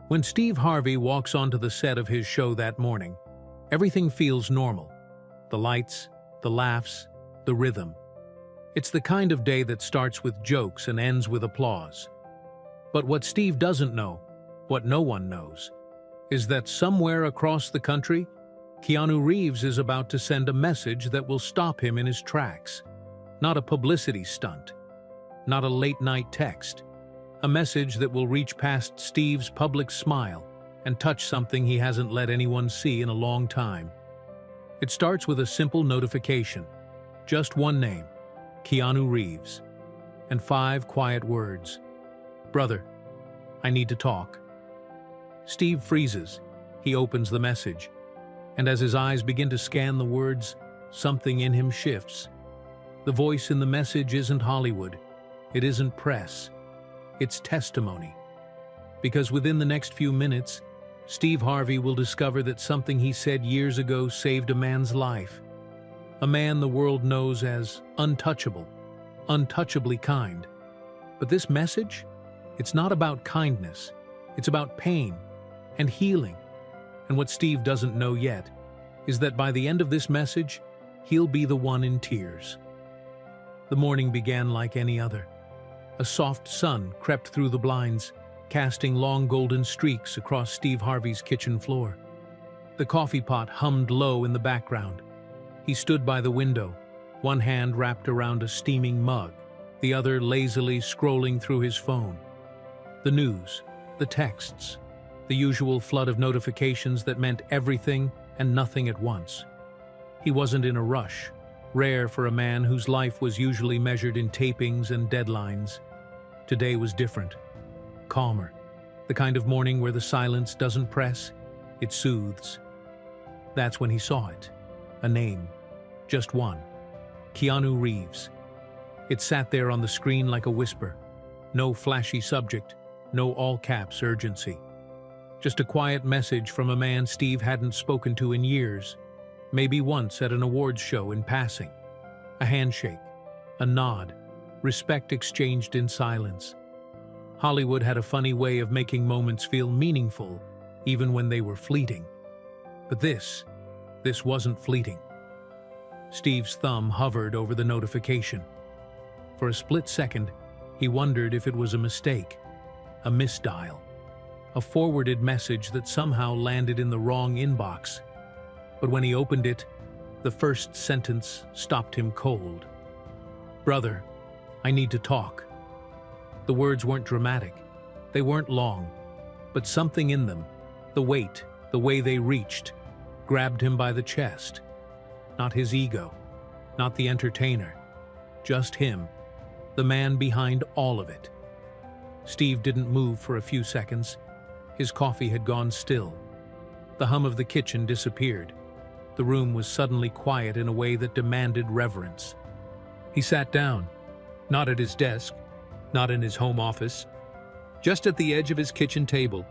When Steve Harvey walks onto the set of his show that morning, everything feels normal. The lights, the laughs, the rhythm. It's the kind of day that starts with jokes and ends with applause. But what Steve doesn't know, what no one knows, is that somewhere across the country, Keanu Reeves is about to send a message that will stop him in his tracks. Not a publicity stunt, not a late-night text. A message that will reach past Steve's public smile and touch something he hasn't let anyone see in a long time. It starts with a simple notification. Just one name, Keanu Reeves, and 5 quiet words. "Brother, I need to talk." Steve freezes. He opens the message, and as his eyes begin to scan the words, something in him shifts. The voice in the message isn't Hollywood. It isn't press. It's testimony. Because within the next few minutes, Steve Harvey will discover that something he said years ago saved a man's life. A man the world knows as untouchable, untouchably kind. But this message? It's not about kindness. It's about pain and healing. And what Steve doesn't know yet is that by the end of this message, he'll be the one in tears. The morning began like any other. A soft sun crept through the blinds, casting long golden streaks across Steve Harvey's kitchen floor. The coffee pot hummed low in the background. He stood by the window, one hand wrapped around a steaming mug, the other lazily scrolling through his phone. The news, the texts, the usual flood of notifications that meant everything and nothing at once. He wasn't in a rush, rare for a man whose life was usually measured in tapings and deadlines. Today was different, calmer, the kind of morning where the silence doesn't press, it soothes. That's when he saw it. A name. Just one. Keanu Reeves. It sat there on the screen like a whisper. No flashy subject, no all-caps urgency. Just a quiet message from a man Steve hadn't spoken to in years, maybe once at an awards show in passing. A handshake, a nod, respect exchanged in silence. Hollywood had a funny way of making moments feel meaningful, even when they were fleeting. But this wasn't fleeting. Steve's thumb hovered over the notification. For a split second, he wondered if it was a mistake, a misdial, a forwarded message that somehow landed in the wrong inbox. But when he opened it, the first sentence stopped him cold. "Brother, I need to talk." The words weren't dramatic. They weren't long. But something in them, the weight, the way they reached, grabbed him by the chest. Not his ego, not the entertainer, just him, the man behind all of it. Steve didn't move for a few seconds. His coffee had gone still. The hum of the kitchen disappeared. The room was suddenly quiet in a way that demanded reverence. He sat down, not at his desk, not in his home office, just at the edge of his kitchen table,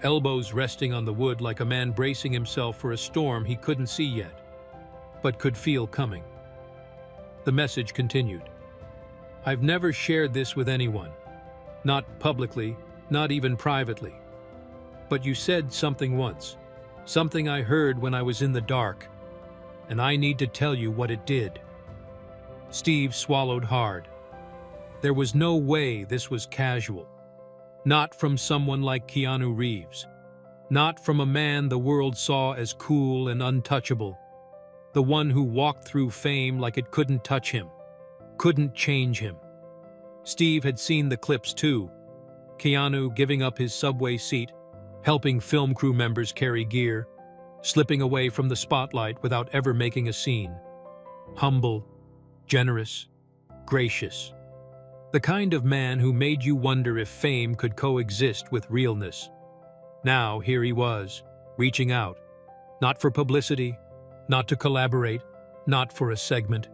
elbows resting on the wood like a man bracing himself for a storm he couldn't see yet, but could feel coming. The message continued. "I've never shared this with anyone, not publicly, not even privately. But you said something once, something I heard when I was in the dark, and I need to tell you what it did." Steve swallowed hard. There was no way this was casual. Not from someone like Keanu Reeves. Not from a man the world saw as cool and untouchable. The one who walked through fame like it couldn't touch him, couldn't change him. Steve had seen the clips too. Keanu giving up his subway seat, helping film crew members carry gear, slipping away from the spotlight without ever making a scene. Humble, generous, gracious. The kind of man who made you wonder if fame could coexist with realness. Now here he was, reaching out, not for publicity, not to collaborate, not for a segment,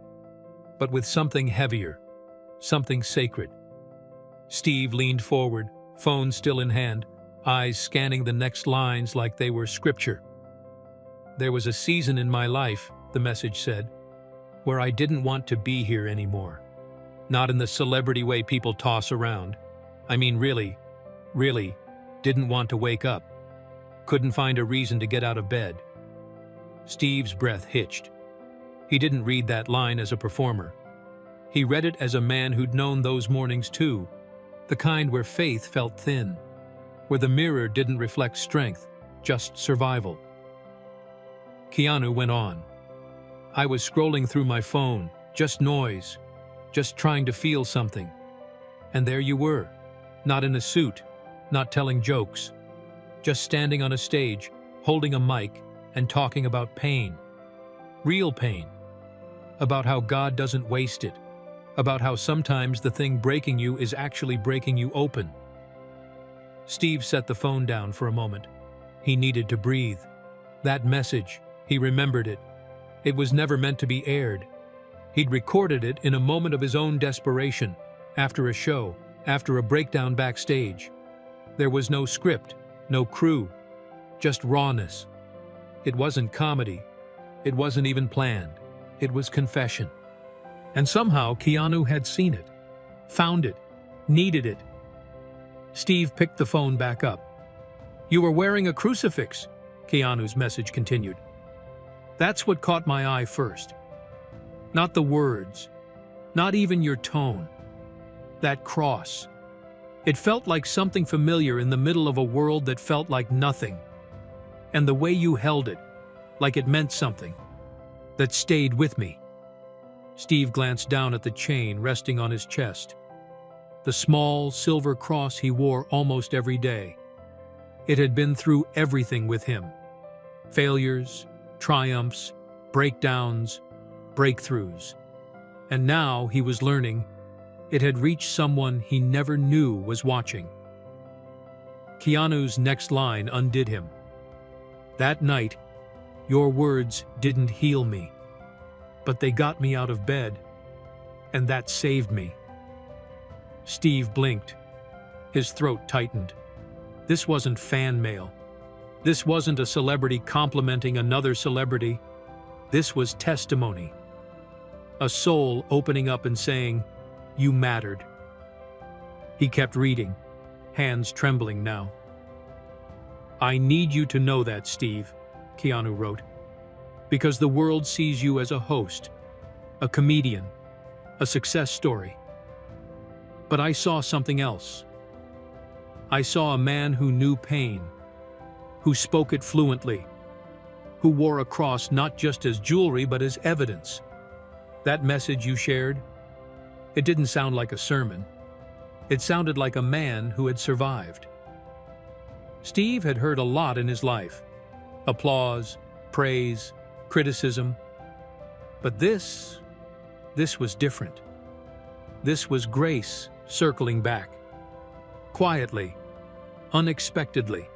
but with something heavier, something sacred. Steve leaned forward, phone still in hand, eyes scanning the next lines like they were scripture. "There was a season in my life," the message said, "where I didn't want to be here anymore. Not in the celebrity way people toss around. I mean really, didn't want to wake up, couldn't find a reason to get out of bed. Steve's breath hitched. He didn't read that line as a performer. He read it as a man who'd known those mornings too, the kind where faith felt thin, where the mirror didn't reflect strength, just survival. Keanu went on. I was scrolling through my phone, just noise, just trying to feel something. And there you were, not in a suit, not telling jokes, just standing on a stage, holding a mic, and talking about pain. Real pain. About how God doesn't waste it. About how sometimes the thing breaking you is actually breaking you open. Steve set the phone down for a moment. He needed to breathe. That message, he remembered it. It was never meant to be aired. He'd recorded it in a moment of his own desperation, after a show, after a breakdown backstage. There was no script, no crew, just rawness. It wasn't comedy. It wasn't even planned. It was confession. And somehow Keanu had seen it, found it, needed it. Steve picked the phone back up. You were wearing a crucifix, Keanu's message continued. That's what caught my eye first. Not the words, not even your tone. That cross. It felt like something familiar in the middle of a world that felt like nothing. And the way you held it, like it meant something, that stayed with me. Steve glanced down at the chain resting on his chest. The small silver cross he wore almost every day. It had been through everything with him. Failures, triumphs, breakdowns, breakthroughs. And now he was learning it had reached someone he never knew was watching. Keanu's next line undid him. That night, your words didn't heal me, but they got me out of bed, and that saved me. Steve blinked. His throat tightened. This wasn't fan mail. This wasn't a celebrity complimenting another celebrity. This was testimony. A soul opening up and saying, you mattered. He kept reading, hands trembling now. I need you to know that, Steve, Keanu wrote, because the world sees you as a host, a comedian, a success story. But I saw something else. I saw a man who knew pain, who spoke it fluently, who wore a cross not just as jewelry but as evidence. That message you shared, it didn't sound like a sermon. It sounded like a man who had survived. Steve had heard a lot in his life. Applause, praise, criticism. But this was different. This was grace circling back. Quietly, unexpectedly.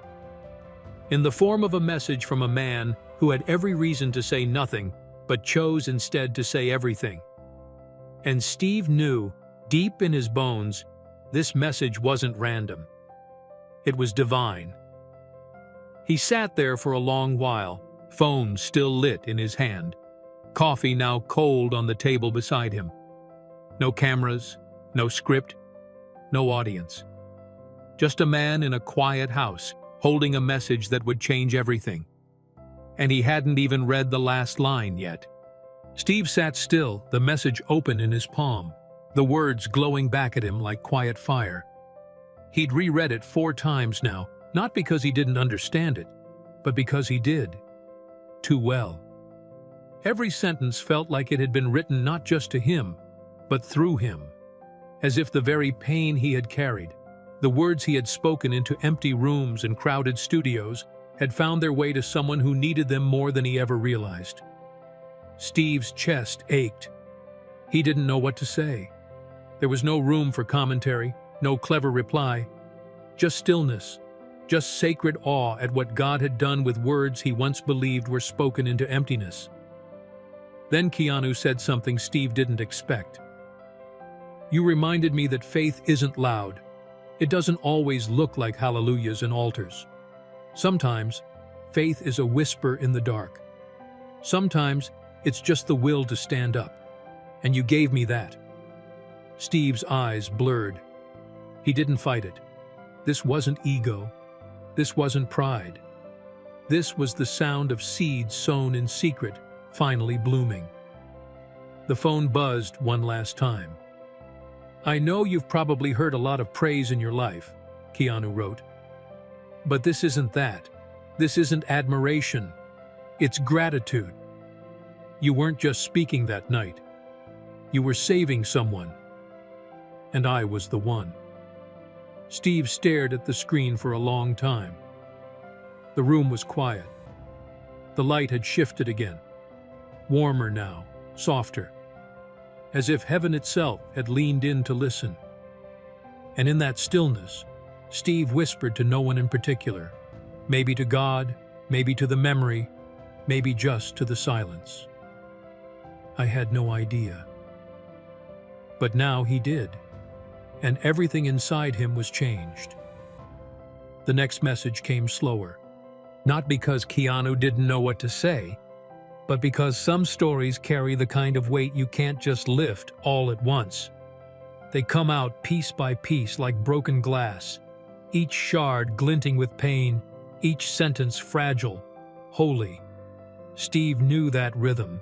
In the form of a message from a man who had every reason to say nothing, but chose instead to say everything. And Steve knew, deep in his bones, this message wasn't random. It was divine. He sat there for a long while, phone still lit in his hand, coffee now cold on the table beside him. No cameras, no script, no audience. Just a man in a quiet house, holding a message that would change everything. And he hadn't even read the last line yet. Steve sat still, the message open in his palm, the words glowing back at him like quiet fire. He'd reread it 4 times now, not because he didn't understand it, but because he did. Too well. Every sentence felt like it had been written not just to him, but through him, as if the very pain he had carried, the words he had spoken into empty rooms and crowded studios, had found their way to someone who needed them more than he ever realized. Steve's chest ached. He didn't know what to say. There was no room for commentary, no clever reply, just stillness, just sacred awe at what God had done with words he once believed were spoken into emptiness. Then Keanu said something Steve didn't expect. You reminded me that faith isn't loud. It doesn't always look like hallelujahs and altars. Sometimes, faith is a whisper in the dark. Sometimes, it's just the will to stand up. And you gave me that. Steve's eyes blurred. He didn't fight it. This wasn't ego. This wasn't pride. This was the sound of seeds sown in secret, finally blooming. The phone buzzed one last time. "I know you've probably heard a lot of praise in your life," Keanu wrote. "But this isn't that. This isn't admiration. It's gratitude. You weren't just speaking that night. You were saving someone. And I was the one." Steve stared at the screen for a long time. The room was quiet. The light had shifted again. Warmer now, softer. As if heaven itself had leaned in to listen. And in that stillness, Steve whispered to no one in particular. Maybe to God, maybe to the memory, maybe just to the silence. I had no idea. But now he did, and everything inside him was changed. The next message came slower, not because Keanu didn't know what to say, but because some stories carry the kind of weight you can't just lift all at once. They come out piece by piece like broken glass, each shard glinting with pain, each sentence fragile, holy. Steve knew that rhythm.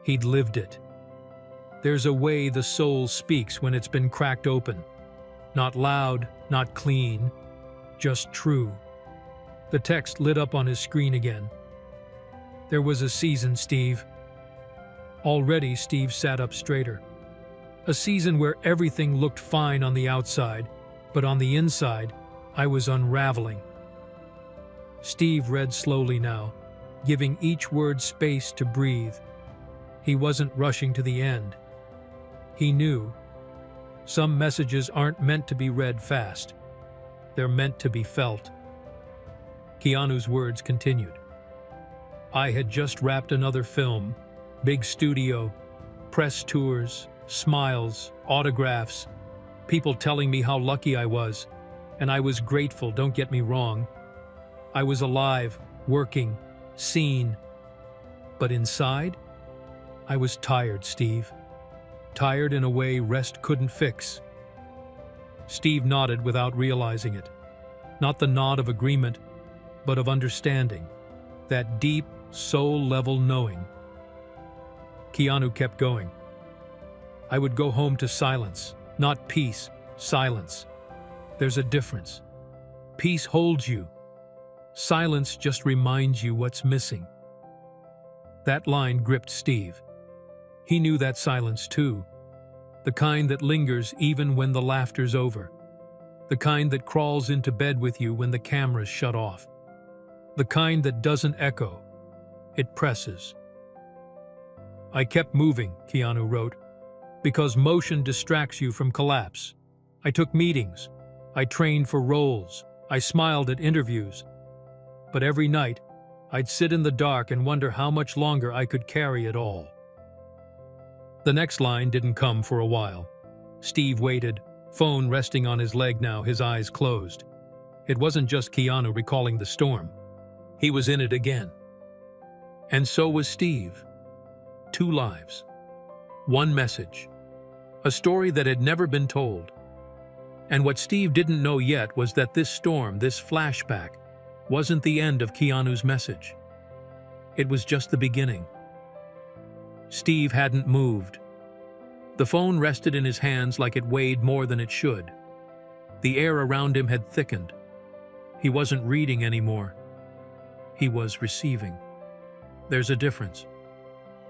He'd lived it. There's a way the soul speaks when it's been cracked open. Not loud, not clean, just true. The text lit up on his screen again. There was a season, Steve. Already, Steve sat up straighter. A season where everything looked fine on the outside, but on the inside, I was unraveling. Steve read slowly now, giving each word space to breathe. He wasn't rushing to the end. He knew. Some messages aren't meant to be read fast. They're meant to be felt. Keanu's words continued. I had just wrapped another film, big studio, press tours, smiles, autographs, people telling me how lucky I was, and I was grateful, don't get me wrong. I was alive, working, seen. But inside, I was tired, Steve. Tired in a way rest couldn't fix. Steve nodded without realizing it. Not the nod of agreement, but of understanding. That deep, soul-level knowing. Keanu kept going. I would go home to silence, not peace, silence. There's a difference. Peace holds you. Silence just reminds you what's missing. That line gripped Steve. He knew that silence too. The kind that lingers even when the laughter's over. The kind that crawls into bed with you when the camera's shut off. The kind that doesn't echo. It presses. I kept moving, Keanu wrote, because motion distracts you from collapse. I took meetings. I trained for roles. I smiled at interviews. But every night, I'd sit in the dark and wonder how much longer I could carry it all. The next line didn't come for a while. Steve waited, phone resting on his leg now, his eyes closed. It wasn't just Keanu recalling the storm. He was in it again. And so was Steve. 2 lives. 1 message. A story that had never been told. And what Steve didn't know yet was that this storm, this flashback, wasn't the end of Keanu's message. It was just the beginning. Steve hadn't moved. The phone rested in his hands like it weighed more than it should. The air around him had thickened. He wasn't reading anymore. He was receiving. There's a difference.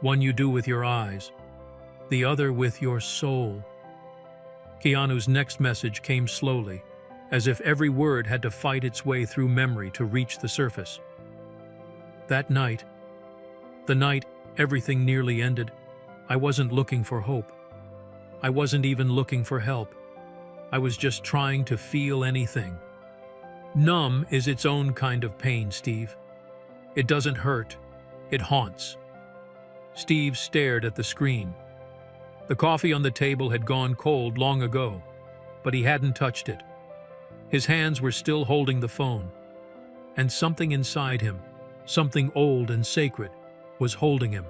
One you do with your eyes, the other with your soul. Keanu's next message came slowly, as if every word had to fight its way through memory to reach the surface. That night, the night everything nearly ended, I wasn't looking for hope. I wasn't even looking for help. I was just trying to feel anything. Numb is its own kind of pain, Steve. It doesn't hurt. It haunts. Steve stared at the screen. The coffee on the table had gone cold long ago, but he hadn't touched it. His hands were still holding the phone. And something inside him, something old and sacred, was holding him.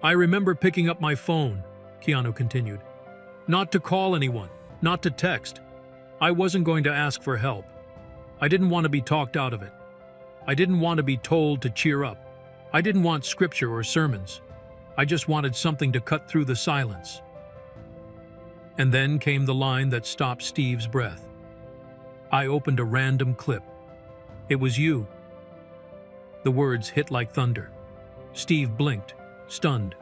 I remember picking up my phone, Keanu continued. Not to call anyone, not to text. I wasn't going to ask for help. I didn't want to be talked out of it. I didn't want to be told to cheer up. I didn't want scripture or sermons. I just wanted something to cut through the silence. And then came the line that stopped Steve's breath. I opened a random clip. It was you. The words hit like thunder. Steve blinked, stunned.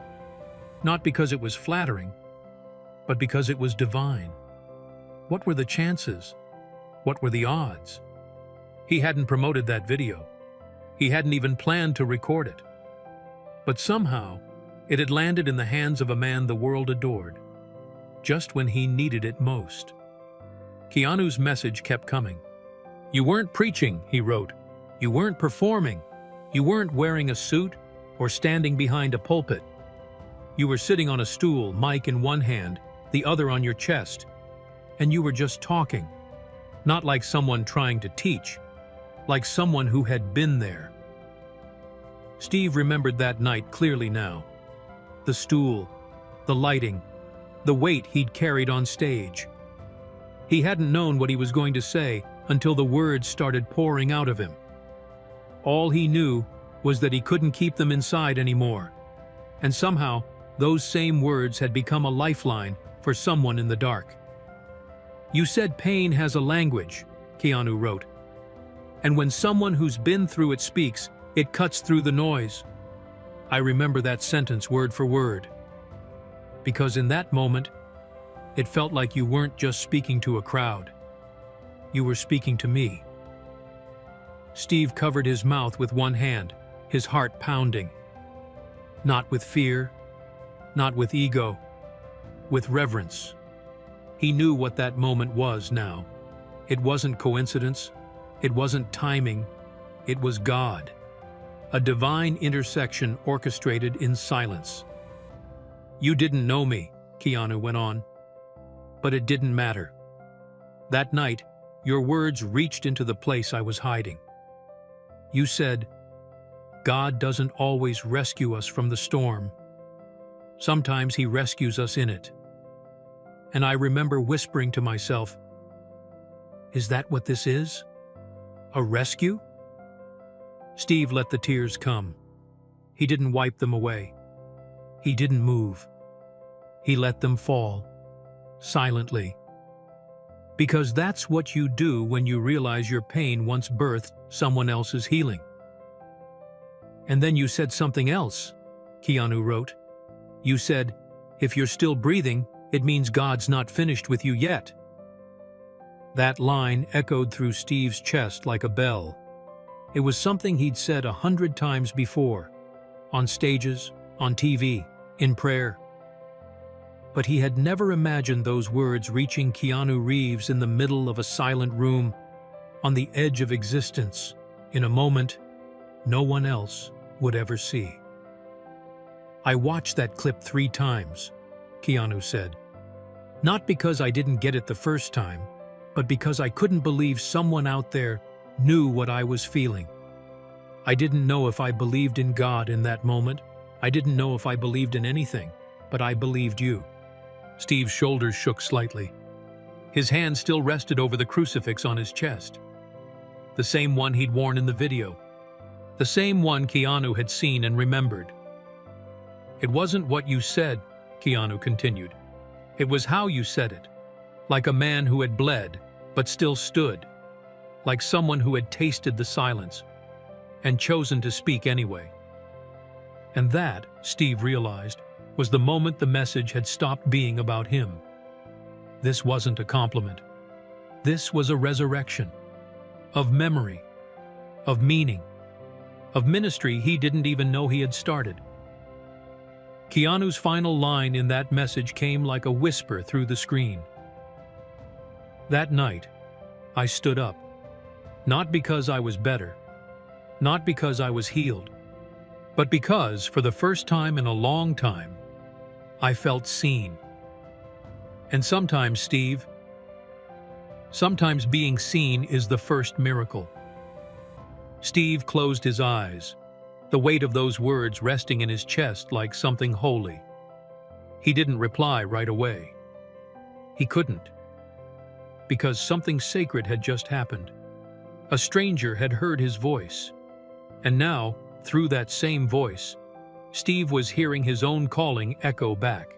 Not because it was flattering, but because it was divine. What were the chances? What were the odds? He hadn't promoted that video. He hadn't even planned to record it. But somehow, it had landed in the hands of a man the world adored, just when he needed it most. Keanu's message kept coming. You weren't preaching, he wrote. You weren't performing. You weren't wearing a suit or standing behind a pulpit. You were sitting on a stool, mic in one hand, the other on your chest, and you were just talking. Not like someone trying to teach, like someone who had been there. Steve remembered that night clearly now. The stool, the lighting, the weight he'd carried on stage. He hadn't known what he was going to say until the words started pouring out of him. All he knew was that he couldn't keep them inside anymore. And somehow, those same words had become a lifeline for someone in the dark. You said pain has a language, Keanu wrote. And when someone who's been through it speaks, it cuts through the noise. I remember that sentence word for word. Because in that moment, it felt like you weren't just speaking to a crowd. You were speaking to me. Steve covered his mouth with one hand, his heart pounding. Not with fear, not with ego, with reverence. He knew what that moment was now. It wasn't coincidence. It wasn't timing. It was God. A divine intersection orchestrated in silence. You didn't know me, Keanu went on. But it didn't matter. That night, your words reached into the place I was hiding. You said, God doesn't always rescue us from the storm. Sometimes he rescues us in it. And I remember whispering to myself, is that what this is? A rescue? Steve let the tears come. He didn't wipe them away. He didn't move. He let them fall, silently. Because that's what you do when you realize your pain once birthed someone else's healing. And then you said something else, Keanu wrote. You said, if you're still breathing, it means God's not finished with you yet. That line echoed through Steve's chest like a bell. It was something he'd said 100 times before, on stages, on TV, in prayer. But he had never imagined those words reaching Keanu Reeves in the middle of a silent room, on the edge of existence, in a moment no one else would ever see. I watched that clip 3 times, Keanu said. Not because I didn't get it the first time, but because I couldn't believe someone out there knew what I was feeling. I didn't know if I believed in God in that moment. I didn't know if I believed in anything, but I believed you. Steve's shoulders shook slightly. His hand still rested over the crucifix on his chest. The same one he'd worn in the video. The same one Keanu had seen and remembered. It wasn't what you said, Keanu continued. It was how you said it. Like a man who had bled, but still stood. Like someone who had tasted the silence and chosen to speak anyway. And that, Steve realized, was the moment the message had stopped being about him. This wasn't a compliment. This was a resurrection. Of memory. Of meaning. Of ministry he didn't even know he had started. Keanu's final line in that message came like a whisper through the screen. That night, I stood up. Not because I was better. Not because I was healed. But because, for the first time in a long time, I felt seen. And sometimes, Steve, sometimes being seen is the first miracle. Steve closed his eyes, the weight of those words resting in his chest like something holy. He didn't reply right away. He couldn't. Because something sacred had just happened. A stranger had heard his voice. And now, through that same voice, Steve was hearing his own calling echo back.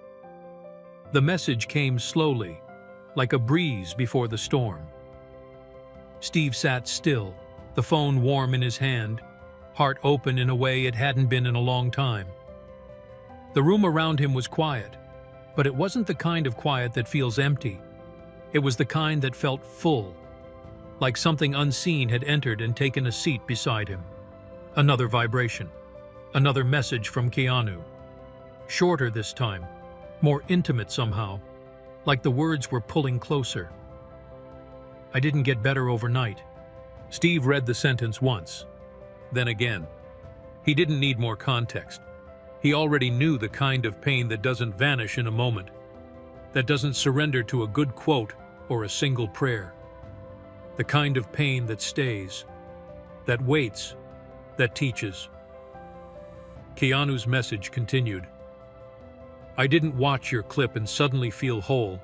The message came slowly, like a breeze before the storm. Steve sat still, the phone warm in his hand, heart open in a way it hadn't been in a long time. The room around him was quiet, but it wasn't the kind of quiet that feels empty. It was the kind that felt full, like something unseen had entered and taken a seat beside him. Another vibration, another message from Keanu. Shorter this time, more intimate somehow, like the words were pulling closer. I didn't get better overnight. Steve read the sentence once, then again. He didn't need more context. He already knew the kind of pain that doesn't vanish in a moment, that doesn't surrender to a good quote or a single prayer. The kind of pain that stays, that waits, that teaches. Keanu's message continued. I didn't watch your clip and suddenly feel whole.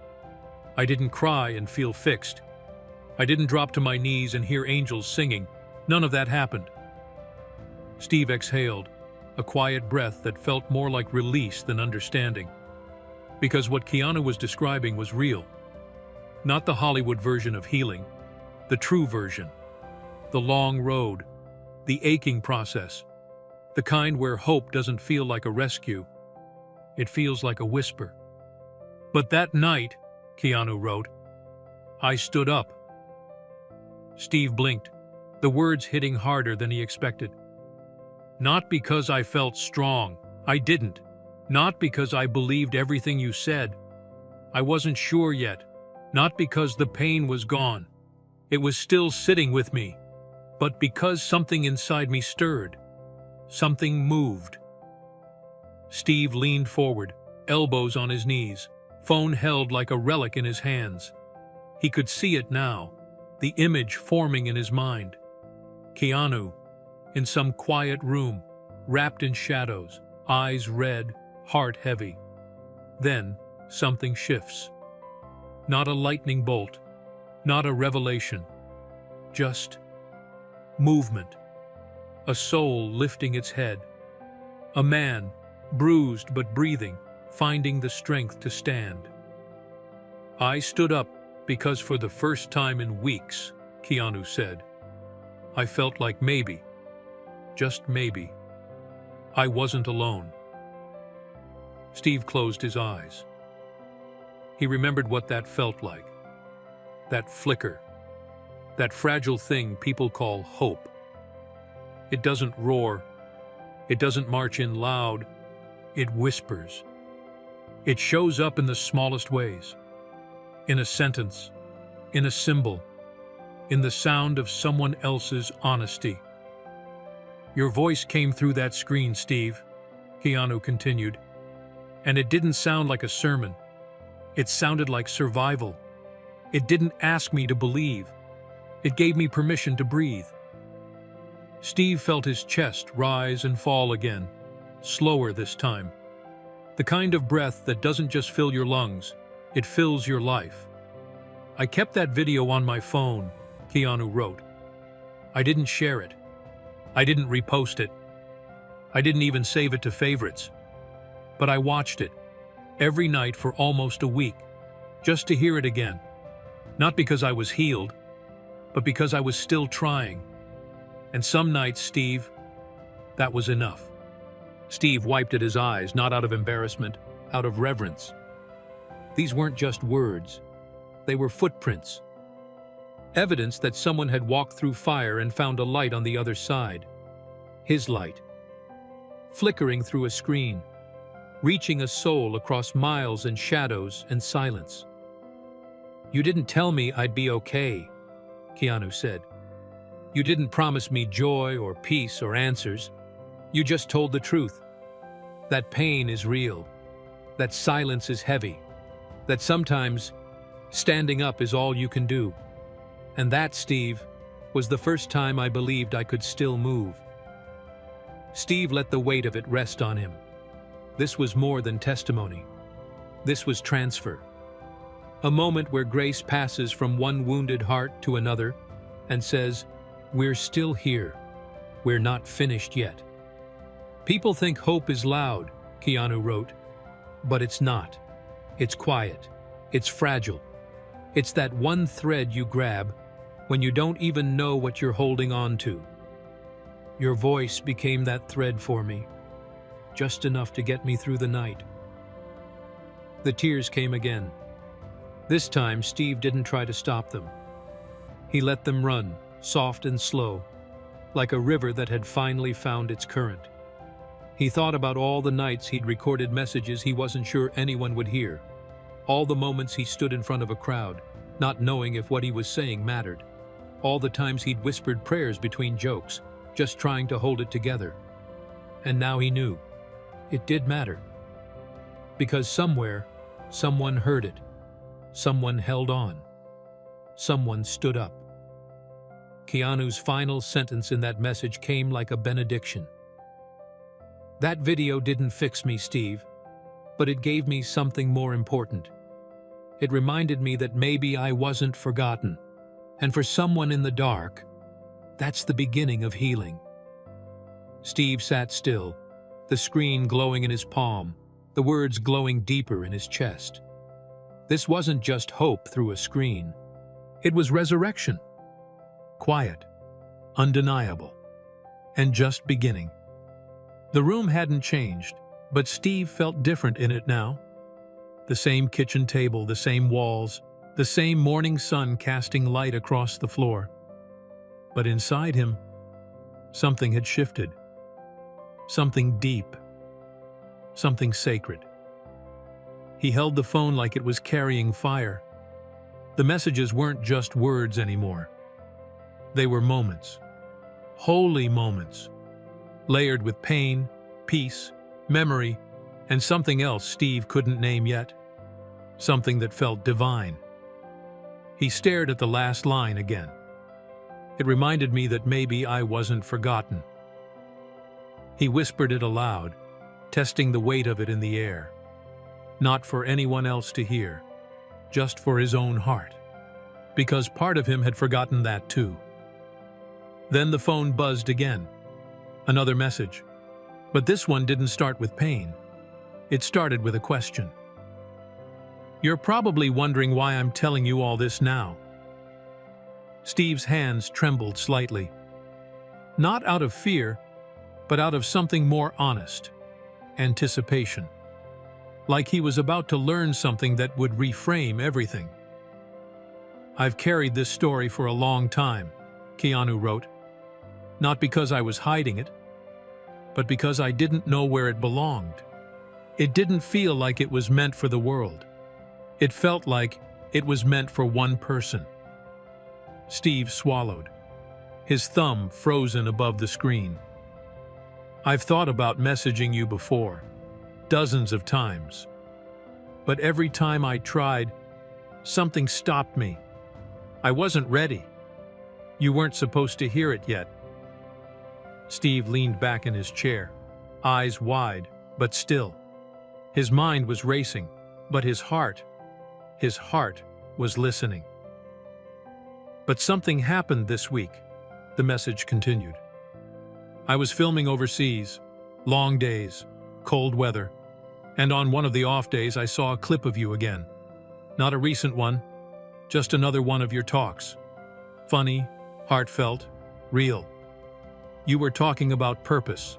I didn't cry and feel fixed. I didn't drop to my knees and hear angels singing. None of that happened. Steve exhaled, a quiet breath that felt more like release than understanding. Because what Keanu was describing was real. Not the Hollywood version of healing, the true version. The long road, the aching process, the kind where hope doesn't feel like a rescue. It feels like a whisper. But that night, Keanu wrote, I stood up. Steve blinked, the words hitting harder than he expected. Not because I felt strong. I didn't. Not because I believed everything you said. I wasn't sure yet. Not because the pain was gone. It was still sitting with me. But because something inside me stirred. Something moved. Steve leaned forward, elbows on his knees, phone held like a relic in his hands. He could see it now, the image forming in his mind. Keanu, in some quiet room, wrapped in shadows, eyes red, heart heavy. Then, something shifts. Not a lightning bolt, not a revelation, just movement. A soul lifting its head. A man, bruised but breathing, finding the strength to stand. I stood up because for the first time in weeks, Keanu said, I felt like maybe, just maybe, I wasn't alone. Steve closed his eyes. He remembered what that felt like. That flicker. That fragile thing people call hope. It doesn't roar. It doesn't march in loud. It whispers. It shows up in the smallest ways. In a sentence. In a symbol. In the sound of someone else's honesty. Your voice came through that screen, Steve, Keanu continued. And it didn't sound like a sermon. It sounded like survival. It didn't ask me to believe. It gave me permission to breathe. Steve felt his chest rise and fall again, slower this time. The kind of breath that doesn't just fill your lungs, it fills your life. I kept that video on my phone, Keanu wrote. I didn't share it. I didn't repost it. I didn't even save it to favorites. But I watched it, every night for almost a week, just to hear it again. Not because I was healed, but because I was still trying. And some nights, Steve, that was enough. Steve wiped at his eyes, not out of embarrassment, out of reverence. These weren't just words. They were footprints. Evidence that someone had walked through fire and found a light on the other side. His light. Flickering through a screen. Reaching a soul across miles and shadows and silence. You didn't tell me I'd be okay, Keanu said. You didn't promise me joy or peace or answers. You just told the truth. That pain is real. That silence is heavy. That sometimes standing up is all you can do. And that, Steve, was the first time I believed I could still move. Steve let the weight of it rest on him. This was more than testimony. This was transfer. A moment where grace passes from one wounded heart to another and says, We're still here. We're not finished yet. People think hope is loud, Keanu wrote, but it's not. It's quiet. It's fragile. It's that one thread you grab when you don't even know what you're holding on to. Your voice became that thread for me, just enough to get me through the night. The tears came again. This time, Steve didn't try to stop them. He let them run, soft and slow, like a river that had finally found its current. He thought about all the nights he'd recorded messages he wasn't sure anyone would hear, all the moments he stood in front of a crowd, not knowing if what he was saying mattered, all the times he'd whispered prayers between jokes, just trying to hold it together. And now he knew. It did matter. Because somewhere, someone heard it. Someone held on. Someone stood up. Keanu's final sentence in that message came like a benediction. That video didn't fix me, Steve, but it gave me something more important. It reminded me that maybe I wasn't forgotten. And for someone in the dark, that's the beginning of healing. Steve sat still, the screen glowing in his palm, the words glowing deeper in his chest. This wasn't just hope through a screen. It was resurrection. Quiet, undeniable, and just beginning. The room hadn't changed, but Steve felt different in it now. The same kitchen table, the same walls, the same morning sun casting light across the floor. But inside him, something had shifted. Something deep. Something sacred. He held the phone like it was carrying fire. The messages weren't just words anymore. They were moments. Holy moments. Layered with pain, peace, memory, and something else Steve couldn't name yet. Something that felt divine. He stared at the last line again. It reminded me that maybe I wasn't forgotten. He whispered it aloud, testing the weight of it in the air. Not for anyone else to hear, just for his own heart. Because part of him had forgotten that too. Then the phone buzzed again. Another message. But this one didn't start with pain. It started with a question. You're probably wondering why I'm telling you all this now. Steve's hands trembled slightly. Not out of fear, but out of something more honest. Anticipation. Like he was about to learn something that would reframe everything. I've carried this story for a long time, Keanu wrote. Not because I was hiding it, but because I didn't know where it belonged. It didn't feel like it was meant for the world. It felt like it was meant for one person. Steve swallowed, his thumb frozen above the screen. I've thought about messaging you before, dozens of times. But every time I tried, something stopped me. I wasn't ready. You weren't supposed to hear it yet. Steve leaned back in his chair, eyes wide, but still. His mind was racing, but his heart was listening. But something happened this week, the message continued. I was filming overseas, long days, cold weather, and on one of the off days I saw a clip of you again. Not a recent one, just another one of your talks. Funny, heartfelt, real. You were talking about purpose,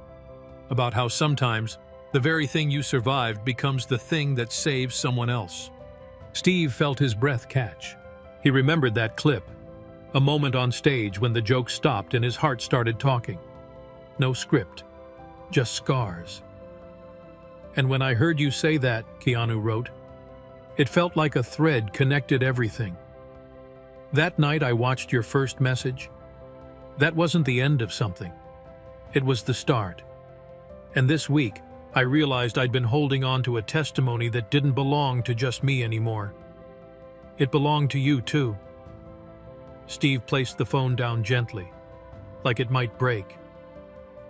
about how sometimes the very thing you survived becomes the thing that saves someone else. Steve felt his breath catch. He remembered that clip, a moment on stage when the joke stopped and his heart started talking. No script, just scars. And when I heard you say that, Keanu wrote, it felt like a thread connected everything. That night I watched your first message. That wasn't the end of something. It was the start. And this week, I realized I'd been holding on to a testimony that didn't belong to just me anymore. It belonged to you too. Steve placed the phone down gently, like it might break.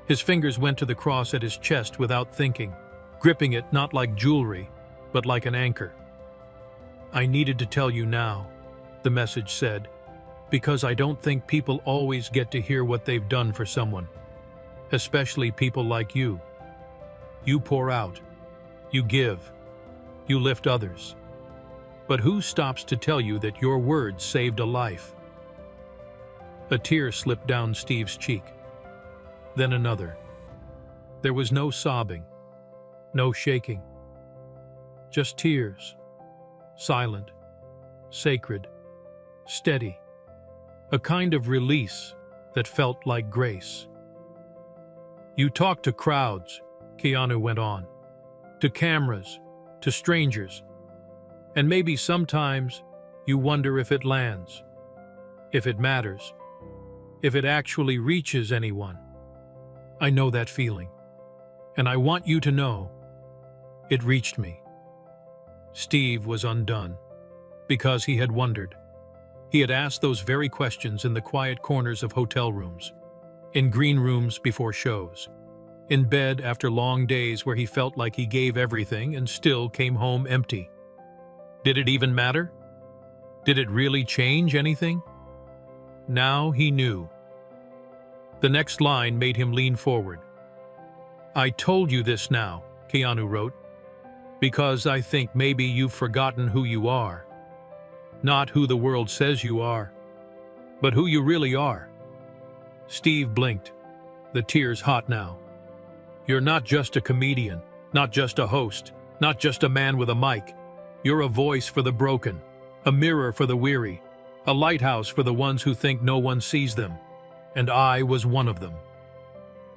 His fingers went to the cross at his chest without thinking, gripping it not like jewelry, but like an anchor. I needed to tell you now, the message said, Because I don't think people always get to hear what they've done for someone, especially people like you. You pour out, you give, you lift others. But who stops to tell you that your words saved a life? A tear slipped down Steve's cheek, then another. There was no sobbing, no shaking, just tears, silent, sacred, steady, a kind of release that felt like grace. You talk to crowds, Keanu went on, to cameras, to strangers, and maybe sometimes you wonder if it lands, if it matters, if it actually reaches anyone. I know that feeling, and I want you to know it reached me. Steve was undone because he had wondered. He had asked those very questions in the quiet corners of hotel rooms, in green rooms before shows, in bed after long days where he felt like he gave everything and still came home empty. Did it even matter? Did it really change anything? Now he knew. The next line made him lean forward. I told you this now, Keanu wrote, because I think maybe you've forgotten who you are. Not who the world says you are, but who you really are. Steve blinked, the tears hot now. You're not just a comedian, not just a host, not just a man with a mic. You're a voice for the broken, a mirror for the weary, a lighthouse for the ones who think no one sees them. And I was one of them.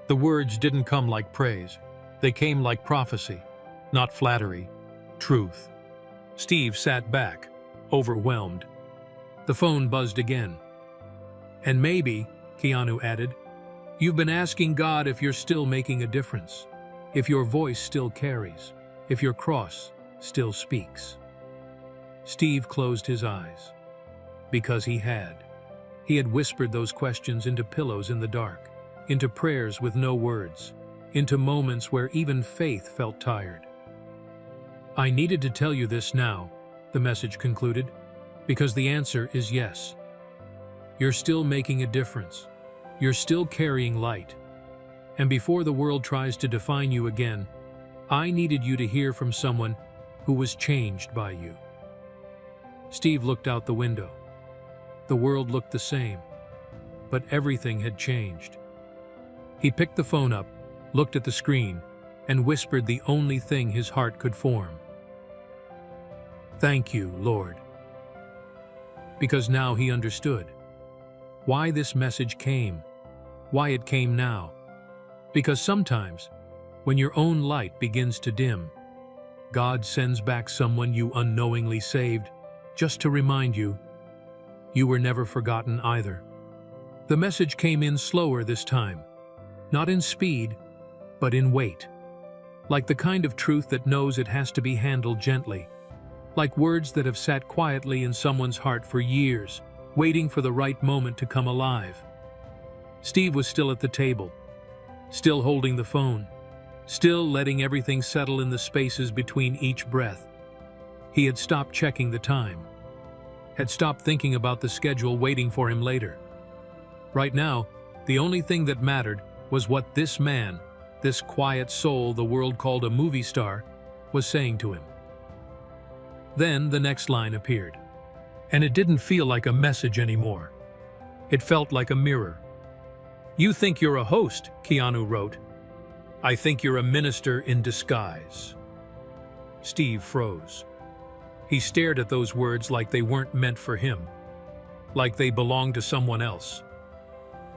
The words didn't come like praise. They came like prophecy, not flattery, truth. Steve sat back, overwhelmed. The phone buzzed again. And maybe, Keanu added, you've been asking God if you're still making a difference, if your voice still carries, if your cross still speaks. Steve closed his eyes, because he had. He had whispered those questions into pillows in the dark, into prayers with no words, into moments where even faith felt tired. I needed to tell you this now, the message concluded, because the answer is yes. You're still making a difference. You're still carrying light. And before the world tries to define you again, I needed you to hear from someone who was changed by you. Steve looked out the window. The world looked the same, but everything had changed. He picked the phone up, looked at the screen, and whispered the only thing his heart could form. Thank you, Lord. Because now he understood why this message came, why it came now. Because sometimes, when your own light begins to dim, God sends back someone you unknowingly saved, just to remind you, you were never forgotten either. The message came in slower this time, not in speed, but in weight. Like the kind of truth that knows it has to be handled gently. Like words that have sat quietly in someone's heart for years, waiting for the right moment to come alive. Steve was still at the table, still holding the phone, still letting everything settle in the spaces between each breath. He had stopped checking the time, had stopped thinking about the schedule waiting for him later. Right now, the only thing that mattered was what this man, this quiet soul the world called a movie star, was saying to him. Then the next line appeared, and it didn't feel like a message anymore. It felt like a mirror. You think you're a host, Keanu wrote. I think you're a minister in disguise. Steve froze. He stared at those words like they weren't meant for him, like they belonged to someone else.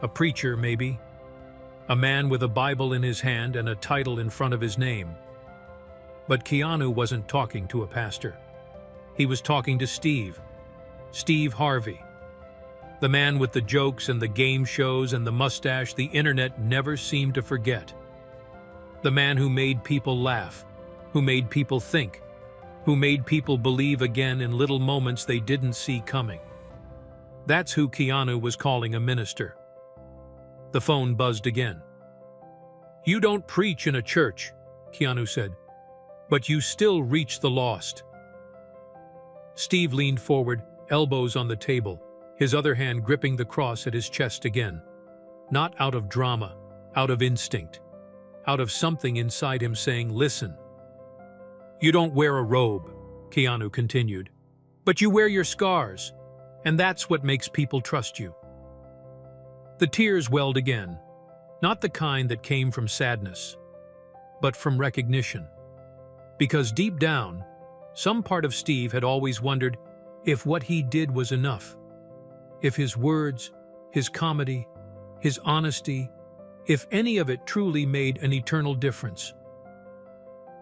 A preacher, maybe. A man with a Bible in his hand and a title in front of his name. But Keanu wasn't talking to a pastor. He was talking to Steve Harvey. The man with the jokes and the game shows and the mustache the internet never seemed to forget. The man who made people laugh, who made people think, who made people believe again in little moments they didn't see coming. That's who Keanu was calling a minister. The phone buzzed again. You don't preach in a church, Keanu said, but you still reach the lost. Steve leaned forward, elbows on the table, his other hand gripping the cross at his chest again. Not out of drama, out of instinct, out of something inside him saying, "Listen. You don't wear a robe," Keanu continued, "but you wear your scars, and that's what makes people trust you." The tears welled again, not the kind that came from sadness, but from recognition. Because deep down, some part of Steve had always wondered if what he did was enough. If his words, his comedy, his honesty, if any of it truly made an eternal difference.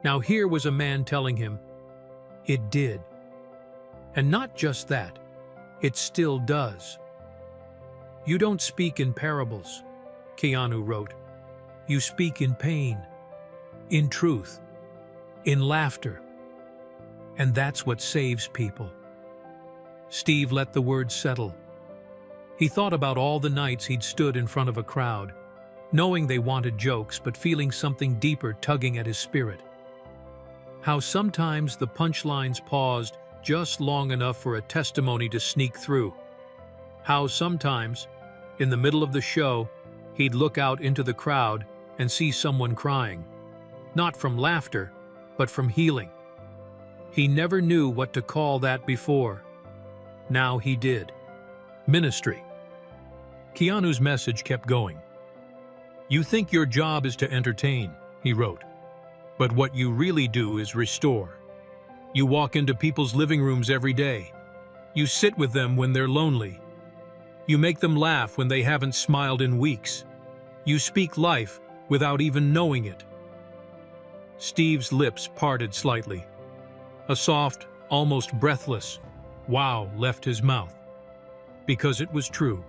Now here was a man telling him, it did. And not just that, it still does. "You don't speak in parables," Keanu wrote. "You speak in pain, in truth, in laughter. And that's what saves people." Steve let the words settle. He thought about all the nights he'd stood in front of a crowd, knowing they wanted jokes but feeling something deeper tugging at his spirit. How sometimes the punchlines paused just long enough for a testimony to sneak through. How sometimes, in the middle of the show, he'd look out into the crowd and see someone crying, not from laughter, but from healing. He never knew what to call that before. Now he did. Ministry. Keanu's message kept going. "You think your job is to entertain," he wrote, "but what you really do is restore. You walk into people's living rooms every day. You sit with them when they're lonely. You make them laugh when they haven't smiled in weeks. You speak life without even knowing it." Steve's lips parted slightly. A soft, almost breathless "wow" left his mouth. Because it was true.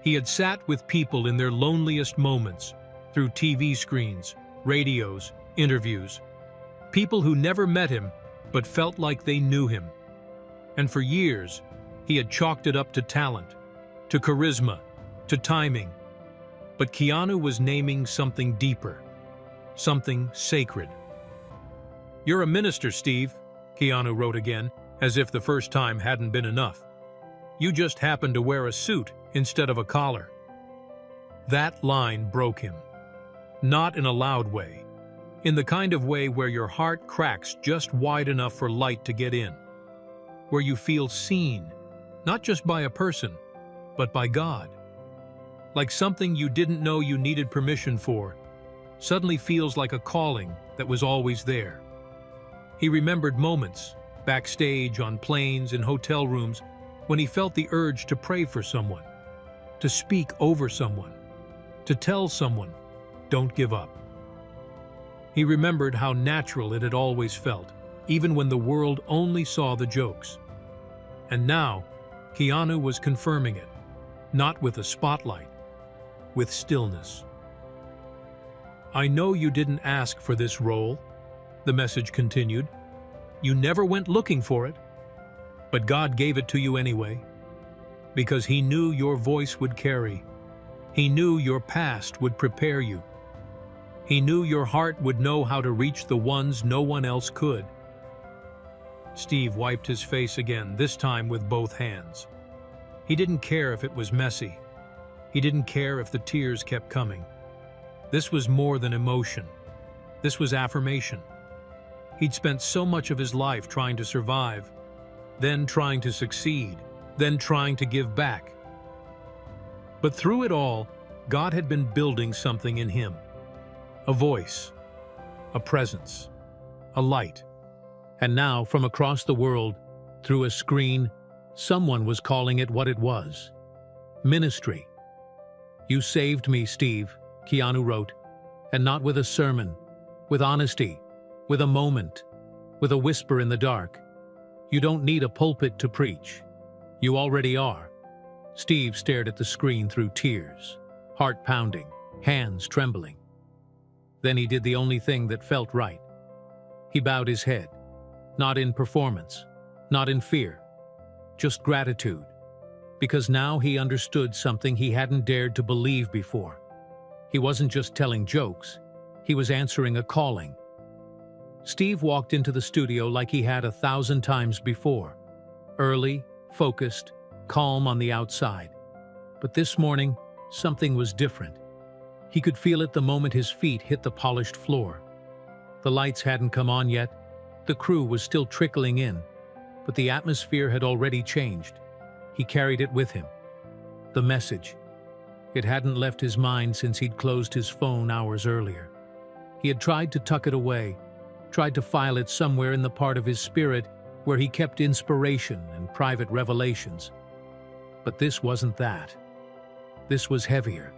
He had sat with people in their loneliest moments, through TV screens, radios, interviews. People who never met him, but felt like they knew him. And for years, he had chalked it up to talent, to charisma, to timing. But Keanu was naming something deeper, something sacred. "You're a minister, Steve," Keanu wrote again, as if the first time hadn't been enough. "You just happen to wear a suit instead of a collar." That line broke him. Not in a loud way, in the kind of way where your heart cracks just wide enough for light to get in. Where you feel seen, not just by a person, but by God. Like something you didn't know you needed permission for, suddenly feels like a calling that was always there. He remembered moments, backstage, on planes, in hotel rooms, when he felt the urge to pray for someone, to speak over someone, to tell someone, "Don't give up." He remembered how natural it had always felt, even when the world only saw the jokes. And now, Keanu was confirming it, not with a spotlight, with stillness. "I know you didn't ask for this role," the message continued. "You never went looking for it. But God gave it to you anyway, because He knew your voice would carry. He knew your past would prepare you. He knew your heart would know how to reach the ones no one else could." Steve wiped his face again, this time with both hands. He didn't care if it was messy. He didn't care if the tears kept coming. This was more than emotion. This was affirmation. He'd spent so much of his life trying to survive, then trying to succeed, then trying to give back. But through it all, God had been building something in him. A voice, a presence, a light. And now, from across the world, through a screen, someone was calling it what it was. Ministry. "You saved me, Steve," Keanu wrote, "and not with a sermon, with honesty, with a moment, with a whisper in the dark. You don't need a pulpit to preach. You already are." Steve stared at the screen through tears, heart pounding, hands trembling. Then he did the only thing that felt right. He bowed his head, not in performance, not in fear, just gratitude, because now he understood something he hadn't dared to believe before. He wasn't just telling jokes, he was answering a calling. Steve walked into the studio like he had 1,000 times before, early, focused, calm on the outside. But this morning, something was different. He could feel it the moment his feet hit the polished floor. The lights hadn't come on yet, the crew was still trickling in, but the atmosphere had already changed. He carried it with him. The message. It hadn't left his mind since he'd closed his phone hours earlier. He had tried to tuck it away, tried to file it somewhere in the part of his spirit where he kept inspiration and private revelations. But this wasn't that. This was heavier,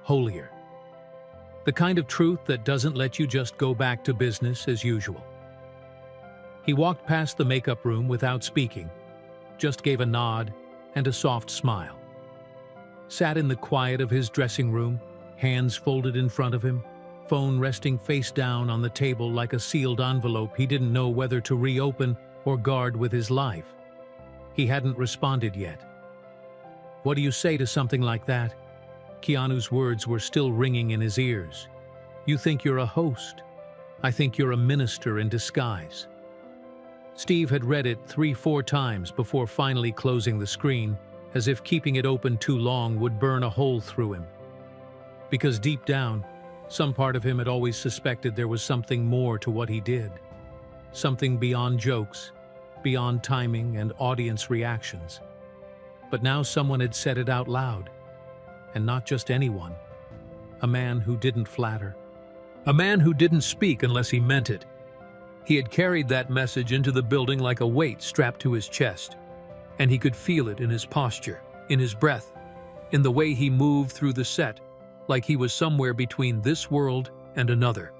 holier. The kind of truth that doesn't let you just go back to business as usual. He walked past the makeup room without speaking, just gave a nod and a soft smile. Sat in the quiet of his dressing room, hands folded in front of him, phone resting face down on the table like a sealed envelope he didn't know whether to reopen or guard with his life. He hadn't responded yet. What do you say to something like that? Keanu's words were still ringing in his ears. You think you're a host. I think you're a minister in disguise. Steve had read it 3-4 times before finally closing the screen, as if keeping it open too long would burn a hole through him. Because deep down, some part of him had always suspected there was something more to what he did. Something beyond jokes, beyond timing and audience reactions. But now someone had said it out loud. And not just anyone. A man who didn't flatter. A man who didn't speak unless he meant it. He had carried that message into the building like a weight strapped to his chest. And he could feel it in his posture, in his breath, in the way he moved through the set, like he was somewhere between this world and another.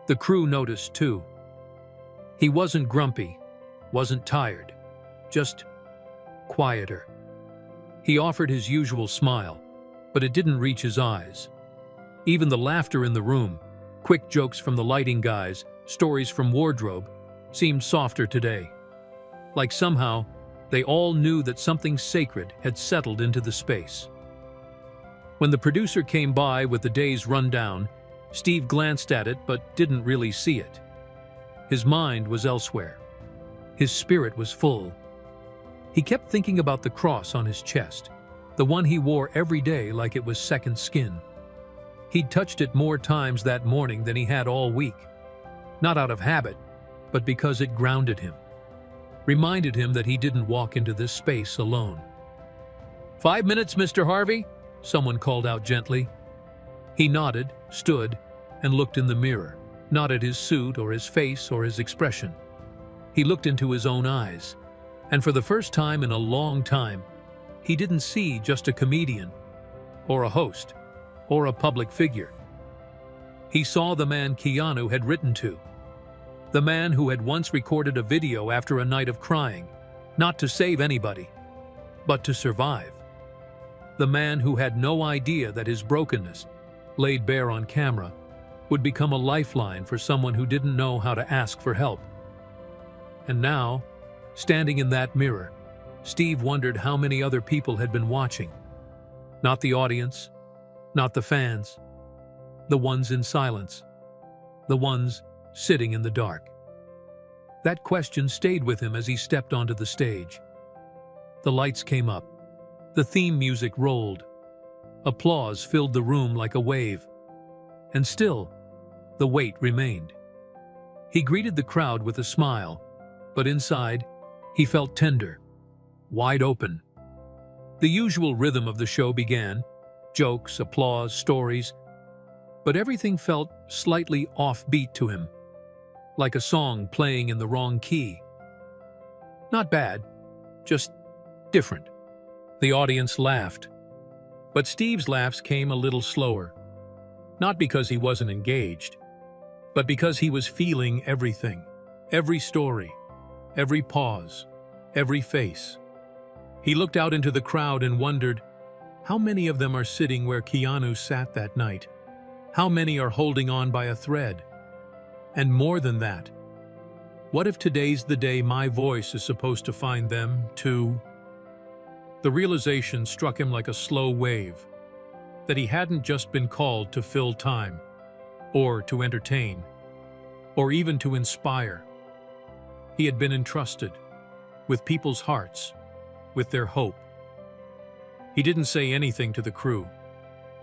The crew noticed too. He wasn't grumpy, wasn't tired, just quieter. He offered his usual smile, but it didn't reach his eyes. Even the laughter in the room, quick jokes from the lighting guys, stories from wardrobe, seemed softer today. Like somehow, they all knew that something sacred had settled into the space. When the producer came by with the day's rundown, Steve glanced at it but didn't really see it. His mind was elsewhere. His spirit was full. He kept thinking about the cross on his chest, the one he wore every day like it was second skin. He'd touched it more times that morning than he had all week. Not out of habit, but because it grounded him. Reminded him that he didn't walk into this space alone. 5 minutes, Mr. Harvey? Someone called out gently. He nodded, stood, and looked in the mirror, not at his suit or his face or his expression. He looked into his own eyes, and for the first time in a long time, he didn't see just a comedian, or a host, or a public figure. He saw the man Keanu had written to. The man who had once recorded a video after a night of crying, not to save anybody, but to survive. The man who had no idea that his brokenness, laid bare on camera, would become a lifeline for someone who didn't know how to ask for help. And now, standing in that mirror, Steve wondered how many other people had been watching. Not the audience, not the fans, the ones in silence, the ones sitting in the dark. That question stayed with him as he stepped onto the stage. The lights came up. The theme music rolled. Applause filled the room like a wave. And still, the weight remained. He greeted the crowd with a smile, but inside, he felt tender, wide open. The usual rhythm of the show began, jokes, applause, stories, but everything felt slightly offbeat to him, like a song playing in the wrong key. Not bad, just different. The audience laughed, but Steve's laughs came a little slower, not because he wasn't engaged, but because he was feeling everything, every story, every pause, every face. He looked out into the crowd and wondered, how many of them are sitting where Keanu sat that night? How many are holding on by a thread? And more than that, what if today's the day my voice is supposed to find them, too? The realization struck him like a slow wave, that he hadn't just been called to fill time, or to entertain, or even to inspire. He had been entrusted with people's hearts, with their hope. He didn't say anything to the crew,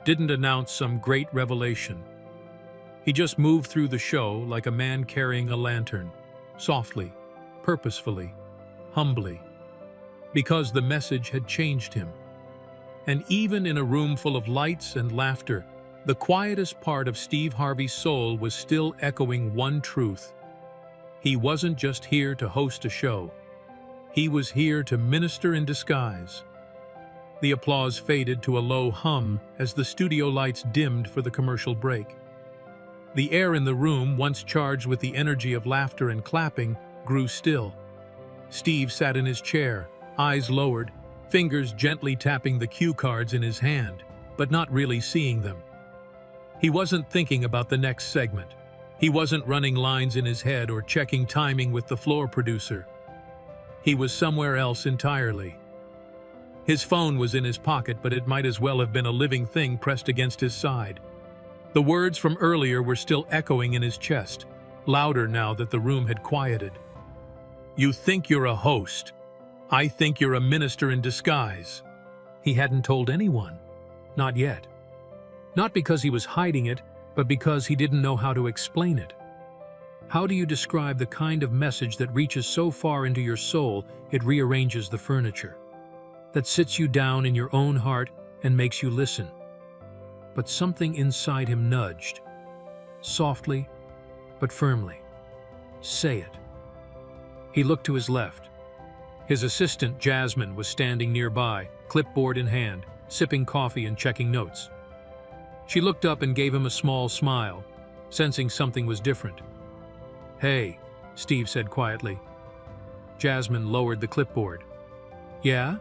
didn't announce some great revelation. He just moved through the show like a man carrying a lantern, softly, purposefully, humbly, because the message had changed him. And even in a room full of lights and laughter, the quietest part of Steve Harvey's soul was still echoing one truth. He wasn't just here to host a show. He was here to minister in disguise. The applause faded to a low hum as the studio lights dimmed for the commercial break. The air in the room, once charged with the energy of laughter and clapping, grew still. Steve sat in his chair, eyes lowered, fingers gently tapping the cue cards in his hand, but not really seeing them. He wasn't thinking about the next segment. He wasn't running lines in his head or checking timing with the floor producer. He was somewhere else entirely. His phone was in his pocket, but it might as well have been a living thing pressed against his side. The words from earlier were still echoing in his chest, louder now that the room had quieted. "You think you're a host. I think you're a minister in disguise." He hadn't told anyone. Not yet. Not because he was hiding it, but because he didn't know how to explain it. How do you describe the kind of message that reaches so far into your soul it rearranges the furniture? That sits you down in your own heart and makes you listen? But something inside him nudged, softly but firmly. Say it. He looked to his left. His assistant, Jasmine, was standing nearby, clipboard in hand, sipping coffee and checking notes. She looked up and gave him a small smile, sensing something was different. "Hey," Steve said quietly. Jasmine lowered the clipboard. "Yeah?"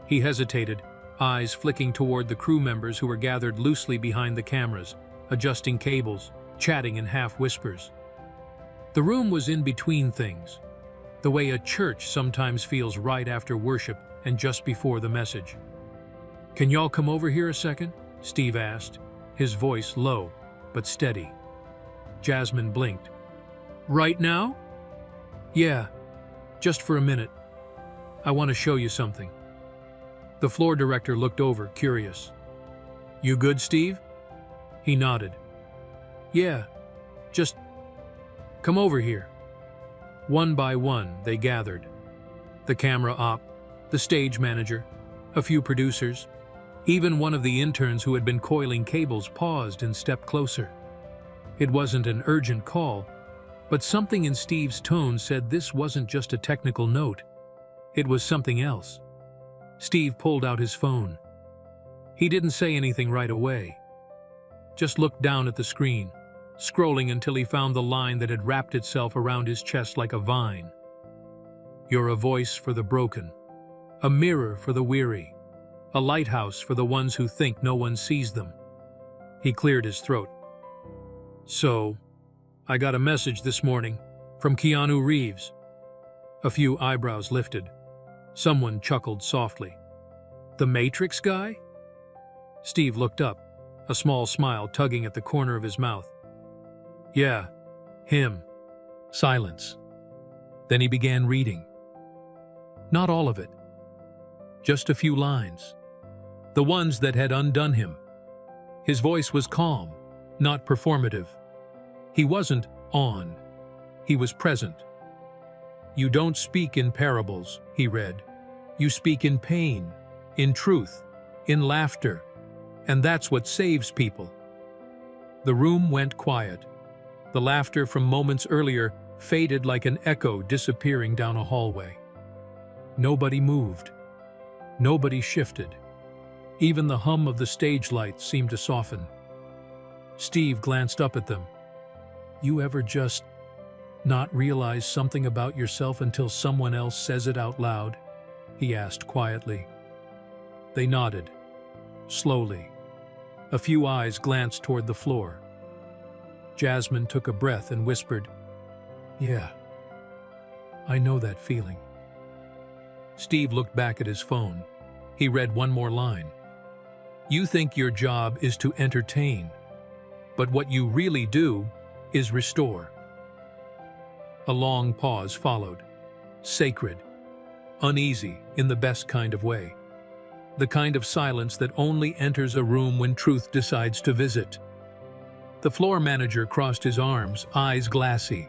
He hesitated, eyes flicking toward the crew members who were gathered loosely behind the cameras, adjusting cables, chatting in half whispers. The room was in between things, the way a church sometimes feels right after worship and just before the message. "Can y'all come over here a second?" Steve asked, his voice low but steady. Jasmine blinked. "Right now?" "Yeah, just for a minute. I want to show you something." The floor director looked over, curious. "You good, Steve?" He nodded. "Yeah, just come over here." One by one, they gathered. The camera op, the stage manager, a few producers, even one of the interns who had been coiling cables paused and stepped closer. It wasn't an urgent call, but something in Steve's tone said this wasn't just a technical note. It was something else. Steve pulled out his phone. He didn't say anything right away. Just looked down at the screen, scrolling until he found the line that had wrapped itself around his chest like a vine. "You're a voice for the broken, a mirror for the weary, a lighthouse for the ones who think no one sees them." He cleared his throat. "So, I got a message this morning from Keanu Reeves." A few eyebrows lifted. Someone chuckled softly. "The Matrix guy?" Steve looked up, a small smile tugging at the corner of his mouth. "Yeah, him." Silence. Then he began reading. Not all of it. Just a few lines. The ones that had undone him. His voice was calm, not performative. He wasn't on. He was present. "You don't speak in parables," he read. "You speak in pain, in truth, in laughter, and that's what saves people." The room went quiet. The laughter from moments earlier faded like an echo disappearing down a hallway. Nobody moved. Nobody shifted. Even the hum of the stage lights seemed to soften. Steve glanced up at them. "You ever just not realize something about yourself until someone else says it out loud?" he asked quietly. They nodded, slowly. A few eyes glanced toward the floor. Jasmine took a breath and whispered, "Yeah, I know that feeling." Steve looked back at his phone. He read one more line. "You think your job is to entertain, but what you really do is restore." A long pause followed. Sacred. uneasy in the best kind of way. The kind of silence that only enters a room when truth decides to visit. The floor manager crossed his arms, eyes glassy.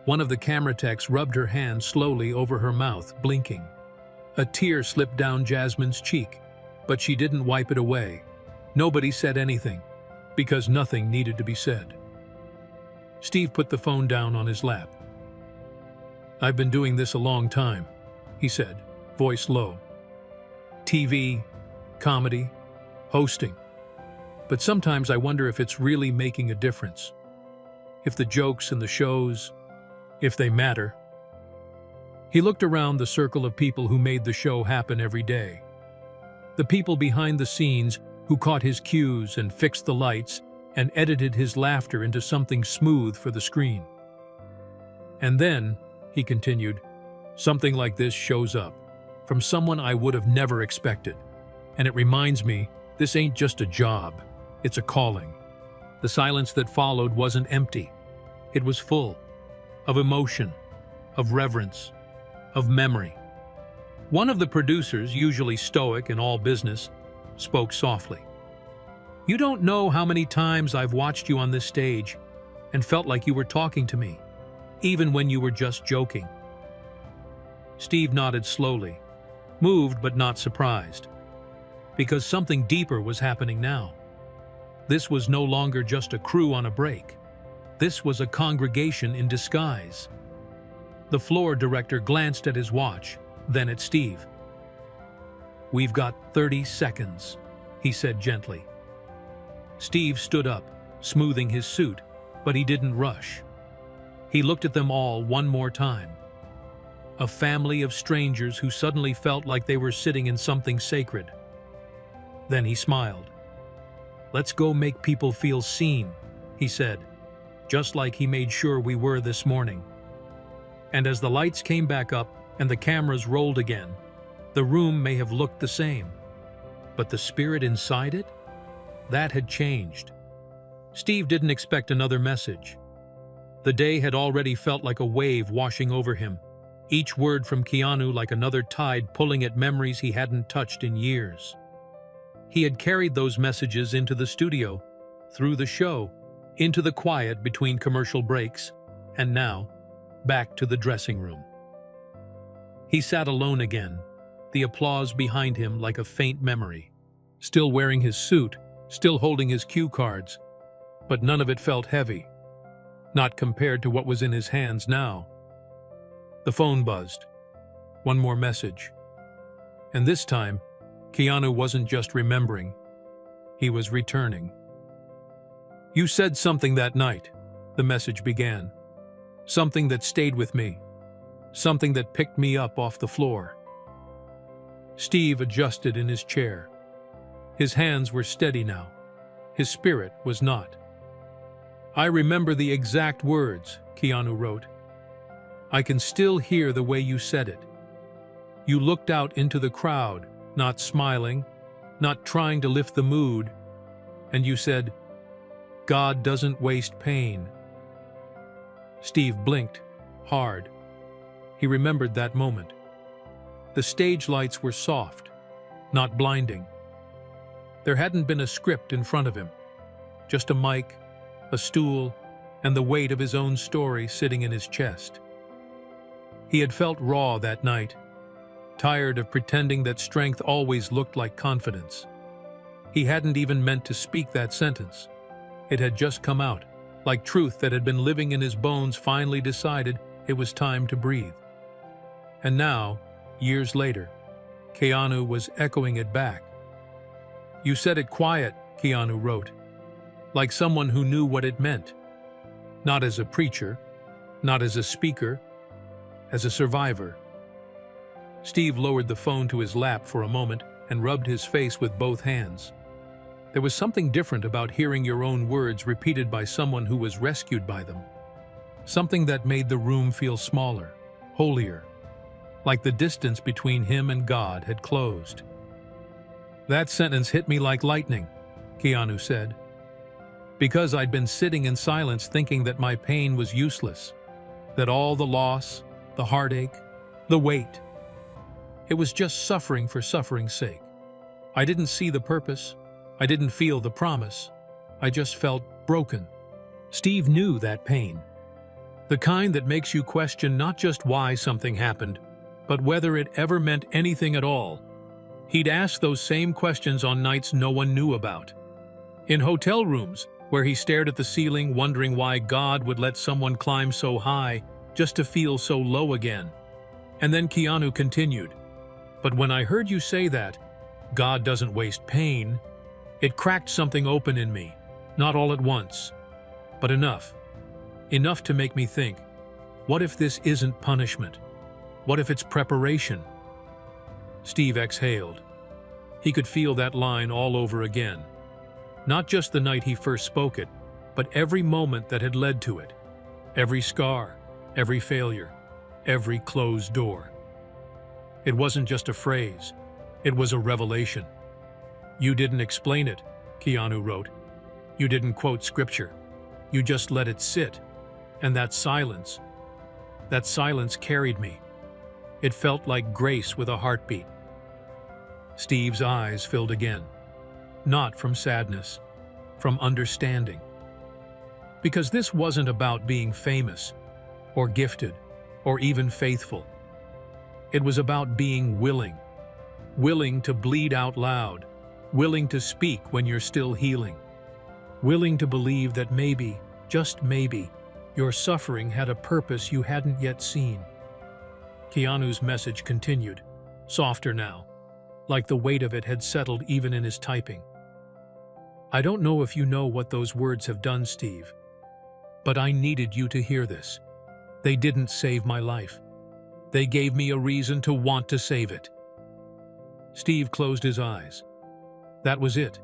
One of the camera techs rubbed her hand slowly over her mouth, blinking. A tear slipped down Jasmine's cheek, but she didn't wipe it away. Nobody said anything, because nothing needed to be said. Steve put the phone down on his lap. "I've been doing this a long time," he said, voice low. "TV, comedy, hosting. But sometimes I wonder if it's really making a difference. If the jokes and the shows, if they matter." He looked around the circle of people who made the show happen every day. The people behind the scenes who caught his cues and fixed the lights and edited his laughter into something smooth for the screen. "And then," he continued, "something like this shows up, from someone I would have never expected. And it reminds me, this ain't just a job, it's a calling." The silence that followed wasn't empty. It was full of emotion, of reverence, of memory. One of the producers, usually stoic in all business, spoke softly. "You don't know how many times I've watched you on this stage and felt like you were talking to me, even when you were just joking." Steve nodded slowly, moved but not surprised, because something deeper was happening now. This was no longer just a crew on a break. This was a congregation in disguise. The floor director glanced at his watch, then at Steve. "We've got 30 seconds, he said gently. Steve stood up, smoothing his suit, but he didn't rush. He looked at them all one more time. A family of strangers who suddenly felt like they were sitting in something sacred. Then he smiled. "Let's go make people feel seen," he said, just like he made sure we were this morning. And as the lights came back up and the cameras rolled again, the room may have looked the same, but the spirit inside it? That had changed. Steve didn't expect another message. The day had already felt like a wave washing over him, each word from Keanu like another tide pulling at memories he hadn't touched in years. He had carried those messages into the studio, through the show, into the quiet between commercial breaks, and now, back to the dressing room. He sat alone again, the applause behind him like a faint memory. Still wearing his suit, still holding his cue cards, but none of it felt heavy, not compared to what was in his hands now. The phone buzzed. One more message. And this time, Keanu wasn't just remembering, he was returning. "You said something that night," the message began. "Something that stayed with me. Something that picked me up off the floor." Steve adjusted in his chair. His hands were steady now. His spirit was not. "I remember the exact words," Keanu wrote. "I can still hear the way you said it. You looked out into the crowd, not smiling, not trying to lift the mood, and you said, 'God doesn't waste pain.'" Steve blinked, hard. He remembered that moment. The stage lights were soft, not blinding. There hadn't been a script in front of him, just a mic, a stool, and the weight of his own story sitting in his chest. He had felt raw that night, tired of pretending that strength always looked like confidence. He hadn't even meant to speak that sentence. It had just come out, like truth that had been living in his bones finally decided it was time to breathe. And now, years later, Keanu was echoing it back. "You said it quiet," Keanu wrote, like someone who knew what it meant. Not as a preacher, not as a speaker, as a survivor. Steve lowered the phone to his lap for a moment and rubbed his face with both hands. There was something different about hearing your own words repeated by someone who was rescued by them. Something that made the room feel smaller, holier, like the distance between him and God had closed. "That sentence hit me like lightning," Keanu said, "because I'd been sitting in silence thinking that my pain was useless, that all the loss, the heartache, the weight, It was just suffering for suffering's sake. I didn't see the purpose. I didn't feel the promise. I just felt broken. Steve knew that pain. The kind that makes you question not just why something happened, but whether it ever meant anything at all. He'd ask those same questions on nights no one knew about. In hotel rooms, where he stared at the ceiling wondering why God would let someone climb so high just to feel so low again. And then Keanu continued, "But when I heard you say that, God doesn't waste pain, it cracked something open in me, not all at once, but enough. Enough to make me think, what if this isn't punishment? What if it's preparation?" Steve exhaled. He could feel that line all over again. Not just the night he first spoke it, but every moment that had led to it. Every scar, every failure, every closed door. It wasn't just a phrase. It was a revelation. "You didn't explain it," Keanu wrote. "You didn't quote scripture. You just let it sit. And that silence carried me. It felt like grace with a heartbeat." Steve's eyes filled again. Not from sadness, from understanding. Because this wasn't about being famous, or gifted, or even faithful. It was about being willing. Willing to bleed out loud. Willing to speak when you're still healing. Willing to believe that maybe, just maybe, your suffering had a purpose you hadn't yet seen. Keanu's message continued, softer now, like the weight of it had settled even in his typing. "I don't know if you know what those words have done, Steve, but I needed you to hear this. They didn't save my life. They gave me a reason to want to save it." Steve closed his eyes. That was it.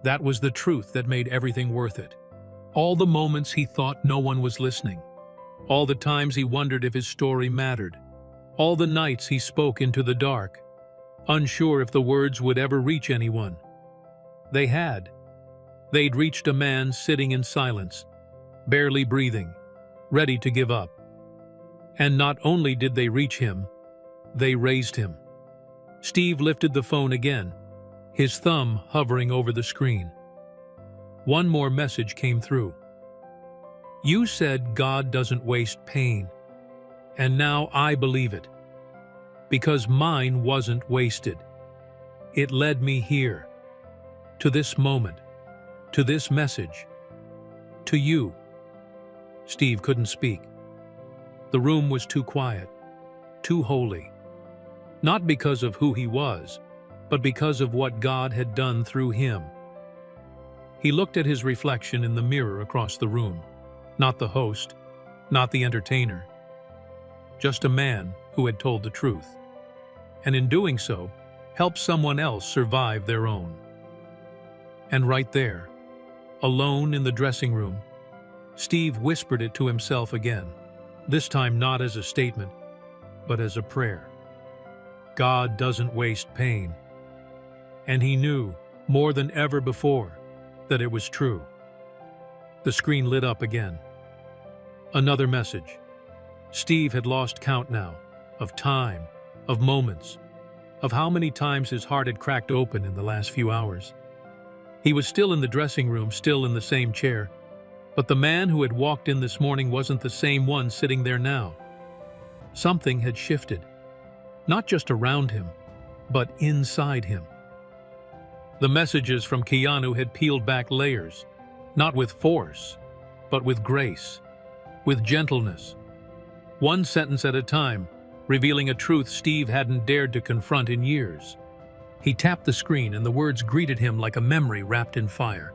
That was the truth that made everything worth it. All the moments he thought no one was listening. All the times he wondered if his story mattered. All the nights he spoke into the dark, unsure if the words would ever reach anyone. They had. They'd reached a man sitting in silence, barely breathing, ready to give up. And not only did they reach him, they raised him. Steve lifted the phone again, his thumb hovering over the screen. One more message came through. "You said God doesn't waste pain, and now I believe it. Because mine wasn't wasted. It led me here, to this moment, to this message, to you." Steve couldn't speak. The room was too quiet, too holy. Not because of who he was, but because of what God had done through him. He looked at his reflection in the mirror across the room. Not the host, not the entertainer. Just a man who had told the truth. And in doing so, helped someone else survive their own. And right there, alone in the dressing room, Steve whispered it to himself again, this time not as a statement, but as a prayer. God doesn't waste pain. And he knew, more than ever before, that it was true. The screen lit up again. Another message. Steve had lost count now, of time, of moments, of how many times his heart had cracked open in the last few hours. He was still in the dressing room, still in the same chair, but the man who had walked in this morning wasn't the same one sitting there now. Something had shifted, not just around him, but inside him. The messages from Keanu had peeled back layers, not with force, but with grace, with gentleness. One sentence at a time, revealing a truth Steve hadn't dared to confront in years. He tapped the screen and the words greeted him like a memory wrapped in fire.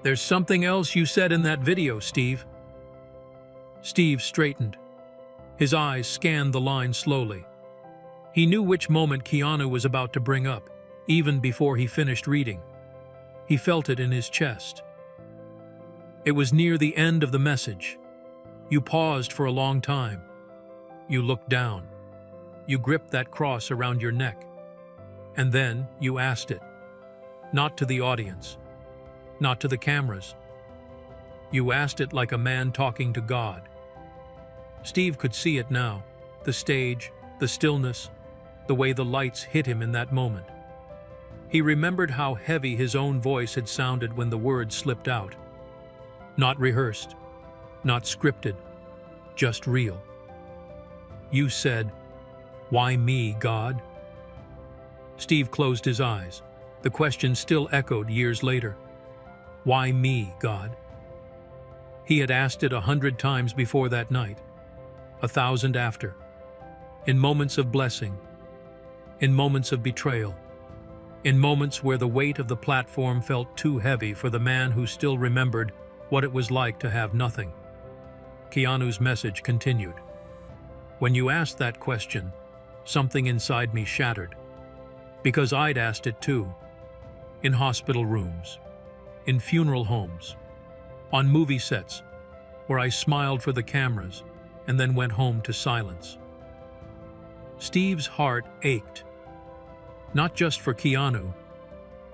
"There's something else you said in that video, Steve." Steve straightened. His eyes scanned the line slowly. He knew which moment Keanu was about to bring up, even before he finished reading. He felt it in his chest. It was near the end of the message. You paused for a long time. You looked down. You gripped that cross around your neck. And then you asked it. Not to the audience. Not to the cameras. You asked it like a man talking to God. Steve could see it now. The stage, the stillness, the way the lights hit him in that moment. He remembered how heavy his own voice had sounded when the words slipped out. Not rehearsed, not scripted, just real. You said, "Why me, God?" Steve closed his eyes. The question still echoed years later. Why me, God? He had asked it 100 times before that night, 1,000 after, in moments of blessing, in moments of betrayal, in moments where the weight of the platform felt too heavy for the man who still remembered what it was like to have nothing. Keanu's message continued. When you asked that question, something inside me shattered, because I'd asked it too, in hospital rooms, in funeral homes, on movie sets, where I smiled for the cameras and then went home to silence. Steve's heart ached, not just for Keanu,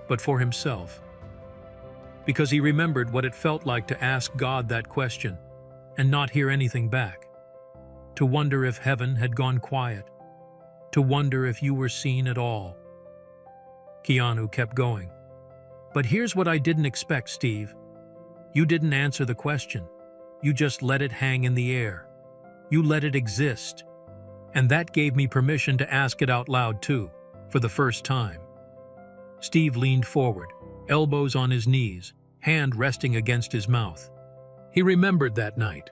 but for himself, because he remembered what it felt like to ask God that question and not hear anything back, to wonder if heaven had gone quiet, to wonder if you were seen at all. Keanu kept going. But here's what I didn't expect, Steve. You didn't answer the question. You just let it hang in the air. You let it exist. And that gave me permission to ask it out loud too, for the first time. Steve leaned forward, elbows on his knees, hand resting against his mouth. He remembered that night.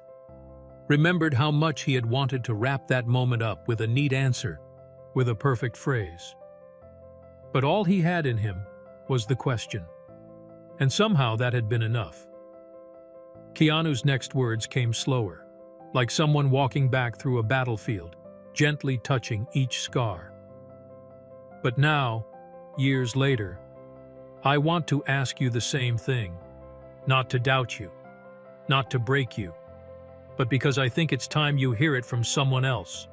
Remembered how much he had wanted to wrap that moment up with a neat answer, with a perfect phrase. But all he had in him was the question. And somehow that had been enough. Keanu's next words came slower, like someone walking back through a battlefield, gently touching each scar. But now, years later, I want to ask you the same thing, not to doubt you, not to break you, but because I think it's time you hear it from someone else.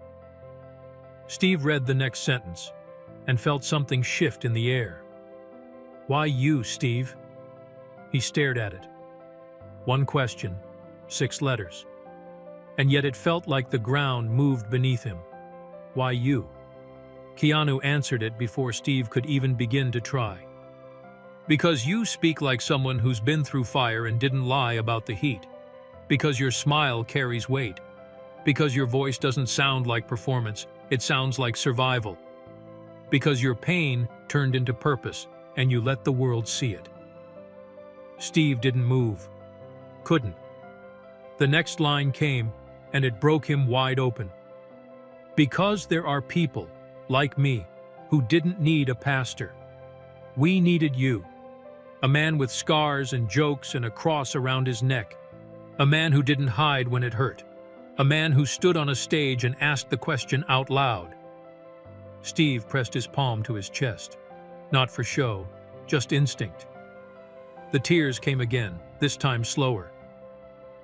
Steve read the next sentence and felt something shift in the air. Why you, Steve? He stared at it. One question, 6 letters. And yet it felt like the ground moved beneath him. Why you? Keanu answered it before Steve could even begin to try. Because you speak like someone who's been through fire and didn't lie about the heat. Because your smile carries weight. Because your voice doesn't sound like performance, it sounds like survival. Because your pain turned into purpose and you let the world see it. Steve didn't move. Couldn't. The next line came, and it broke him wide open. Because there are people, like me, who didn't need a pastor. We needed you. A man with scars and jokes and a cross around his neck. A man who didn't hide when it hurt. A man who stood on a stage and asked the question out loud. Steve pressed his palm to his chest. Not for show, just instinct. The tears came again, this time slower.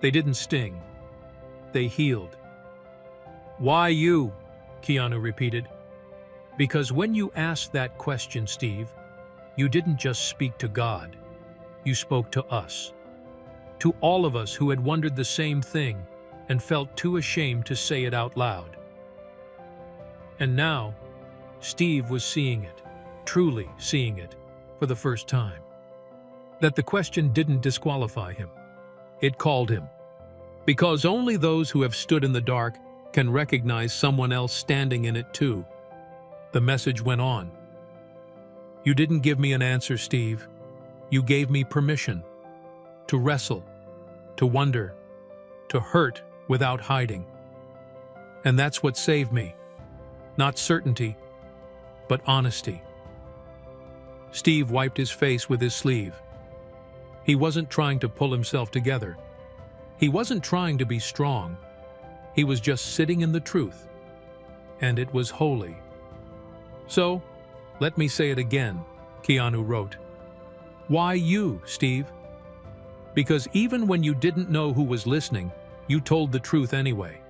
They didn't sting. They healed. Why you? Keanu repeated. Because when you asked that question, Steve, you didn't just speak to God. You spoke to us. To all of us who had wondered the same thing and felt too ashamed to say it out loud. And now, Steve was seeing it, truly seeing it, for the first time. That the question didn't disqualify him. It called him. Because only those who have stood in the dark can recognize someone else standing in it too. The message went on. You didn't give me an answer, Steve. You gave me permission to wrestle, to wonder, to hurt without hiding. And that's what saved me. Not certainty, but honesty. Steve wiped his face with his sleeve. He wasn't trying to pull himself together. He wasn't trying to be strong. He was just sitting in the truth. And it was holy. So, let me say it again, Keanu wrote. Why you, Steve? Because even when you didn't know who was listening, you told the truth anyway.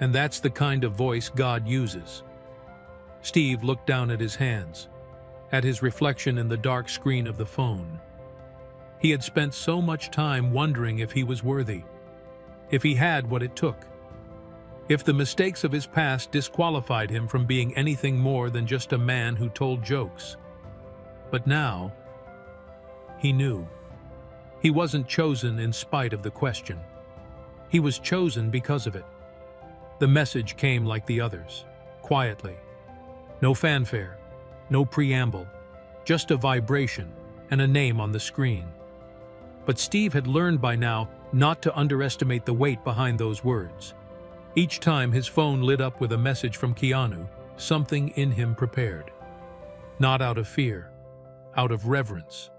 And that's the kind of voice God uses. Steve looked down at his hands, at his reflection in the dark screen of the phone. He had spent so much time wondering if he was worthy, if he had what it took, If the mistakes of his past disqualified him from being anything more than just a man who told jokes. But now, he knew. He wasn't chosen in spite of the question. He was chosen because of it. The message came like the others, quietly. No fanfare, no preamble, just a vibration and a name on the screen. But Steve had learned by now not to underestimate the weight behind those words. Each time his phone lit up with a message from Keanu, something in him prepared. Not out of fear, out of reverence.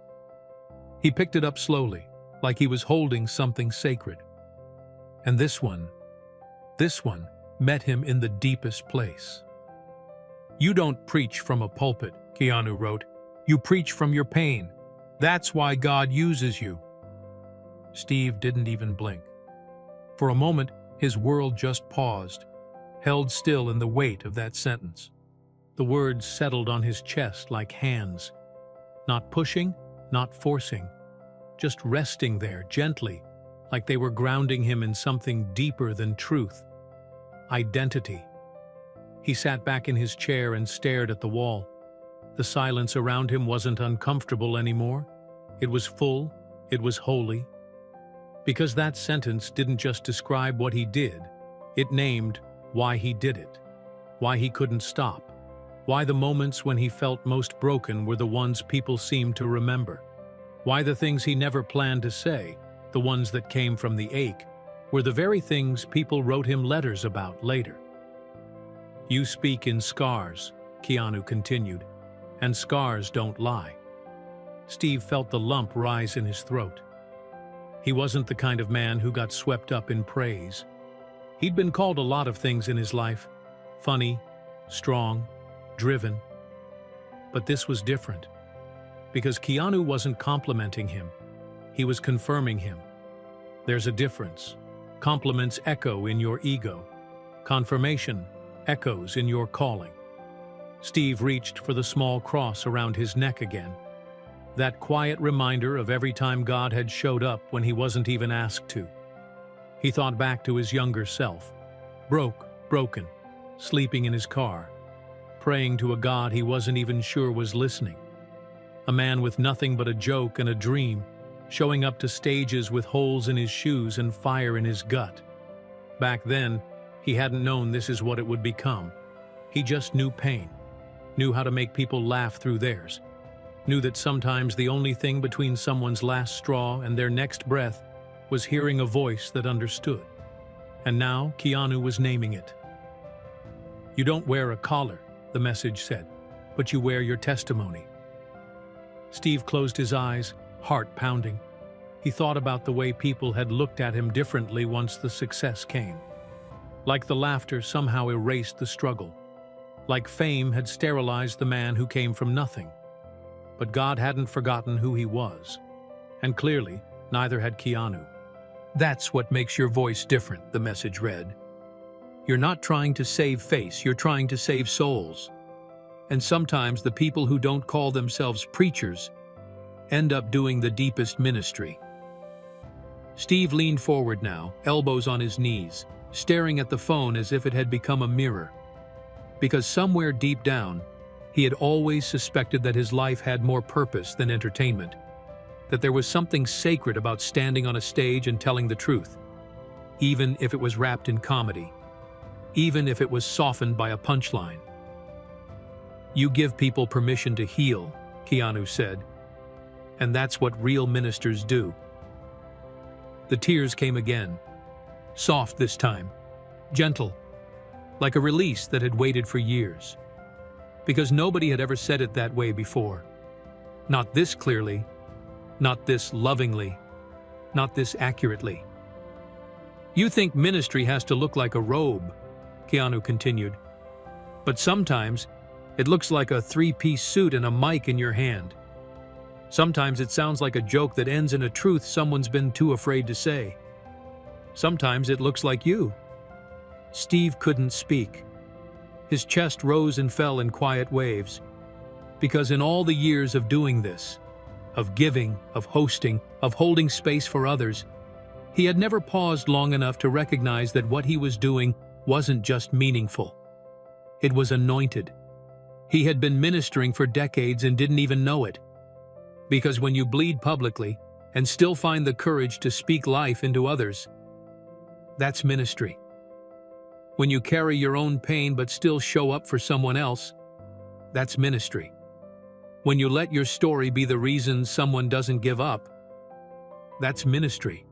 He picked it up slowly, like he was holding something sacred. And this one met him in the deepest place. "You don't preach from a pulpit," Keanu wrote. "You preach from your pain. That's why God uses you." Steve didn't even blink. For a moment, his world just paused, held still in the weight of that sentence. The words settled on his chest like hands, not pushing, not forcing, just resting there gently, like they were grounding him in something deeper than truth. Identity. He sat back in his chair and stared at the wall. The silence around him wasn't uncomfortable anymore. It was full, it was holy. Because that sentence didn't just describe what he did, it named why he did it, why he couldn't stop, why the moments when he felt most broken were the ones people seemed to remember, why the things he never planned to say, the ones that came from the ache, were the very things people wrote him letters about later. "You speak in scars," Keanu continued, "and scars don't lie." Steve felt the lump rise in his throat. He wasn't the kind of man who got swept up in praise. He'd been called a lot of things in his life: funny, strong, driven. But this was different. Because Keanu wasn't complimenting him, he was confirming him. There's a difference. Compliments echo in your ego. Confirmation echoes in your calling. Steve reached for the small cross around his neck again. That quiet reminder of every time God had showed up when he wasn't even asked to. He thought back to his younger self, broken, sleeping in his car, praying to a God he wasn't even sure was listening. A man with nothing but a joke and a dream, showing up to stages with holes in his shoes and fire in his gut. Back then, he hadn't known this is what it would become. He just knew pain, knew how to make people laugh through theirs, knew that sometimes the only thing between someone's last straw and their next breath was hearing a voice that understood. And now Keanu was naming it. "You don't wear a collar," the message said, "but you wear your testimony." Steve closed his eyes, heart pounding. He thought about the way people had looked at him differently once the success came. Like the laughter somehow erased the struggle. Like fame had sterilized the man who came from nothing. But God hadn't forgotten who he was. And clearly, neither had Keanu. "That's what makes your voice different," the message read. "You're not trying to save face, you're trying to save souls. And sometimes the people who don't call themselves preachers end up doing the deepest ministry." Steve leaned forward now, elbows on his knees, staring at the phone as if it had become a mirror. Because somewhere deep down, he had always suspected that his life had more purpose than entertainment, that there was something sacred about standing on a stage and telling the truth, even if it was wrapped in comedy, even if it was softened by a punchline. "You give people permission to heal," Keanu said, "and that's what real ministers do." The tears came again, soft this time, gentle, like a release that had waited for years. Because nobody had ever said it that way before. Not this clearly, not this lovingly, not this accurately. "You think ministry has to look like a robe," Keanu continued, "but sometimes it looks like a three-piece suit and a mic in your hand. Sometimes it sounds like a joke that ends in a truth someone's been too afraid to say. Sometimes it looks like you." Steve couldn't speak. His chest rose and fell in quiet waves. Because in all the years of doing this, of giving, of hosting, of holding space for others, he had never paused long enough to recognize that what he was doing wasn't just meaningful. It was anointed. He had been ministering for decades and didn't even know it. Because when you bleed publicly and still find the courage to speak life into others, that's ministry. When you carry your own pain but still show up for someone else, that's ministry. When you let your story be the reason someone doesn't give up, that's ministry.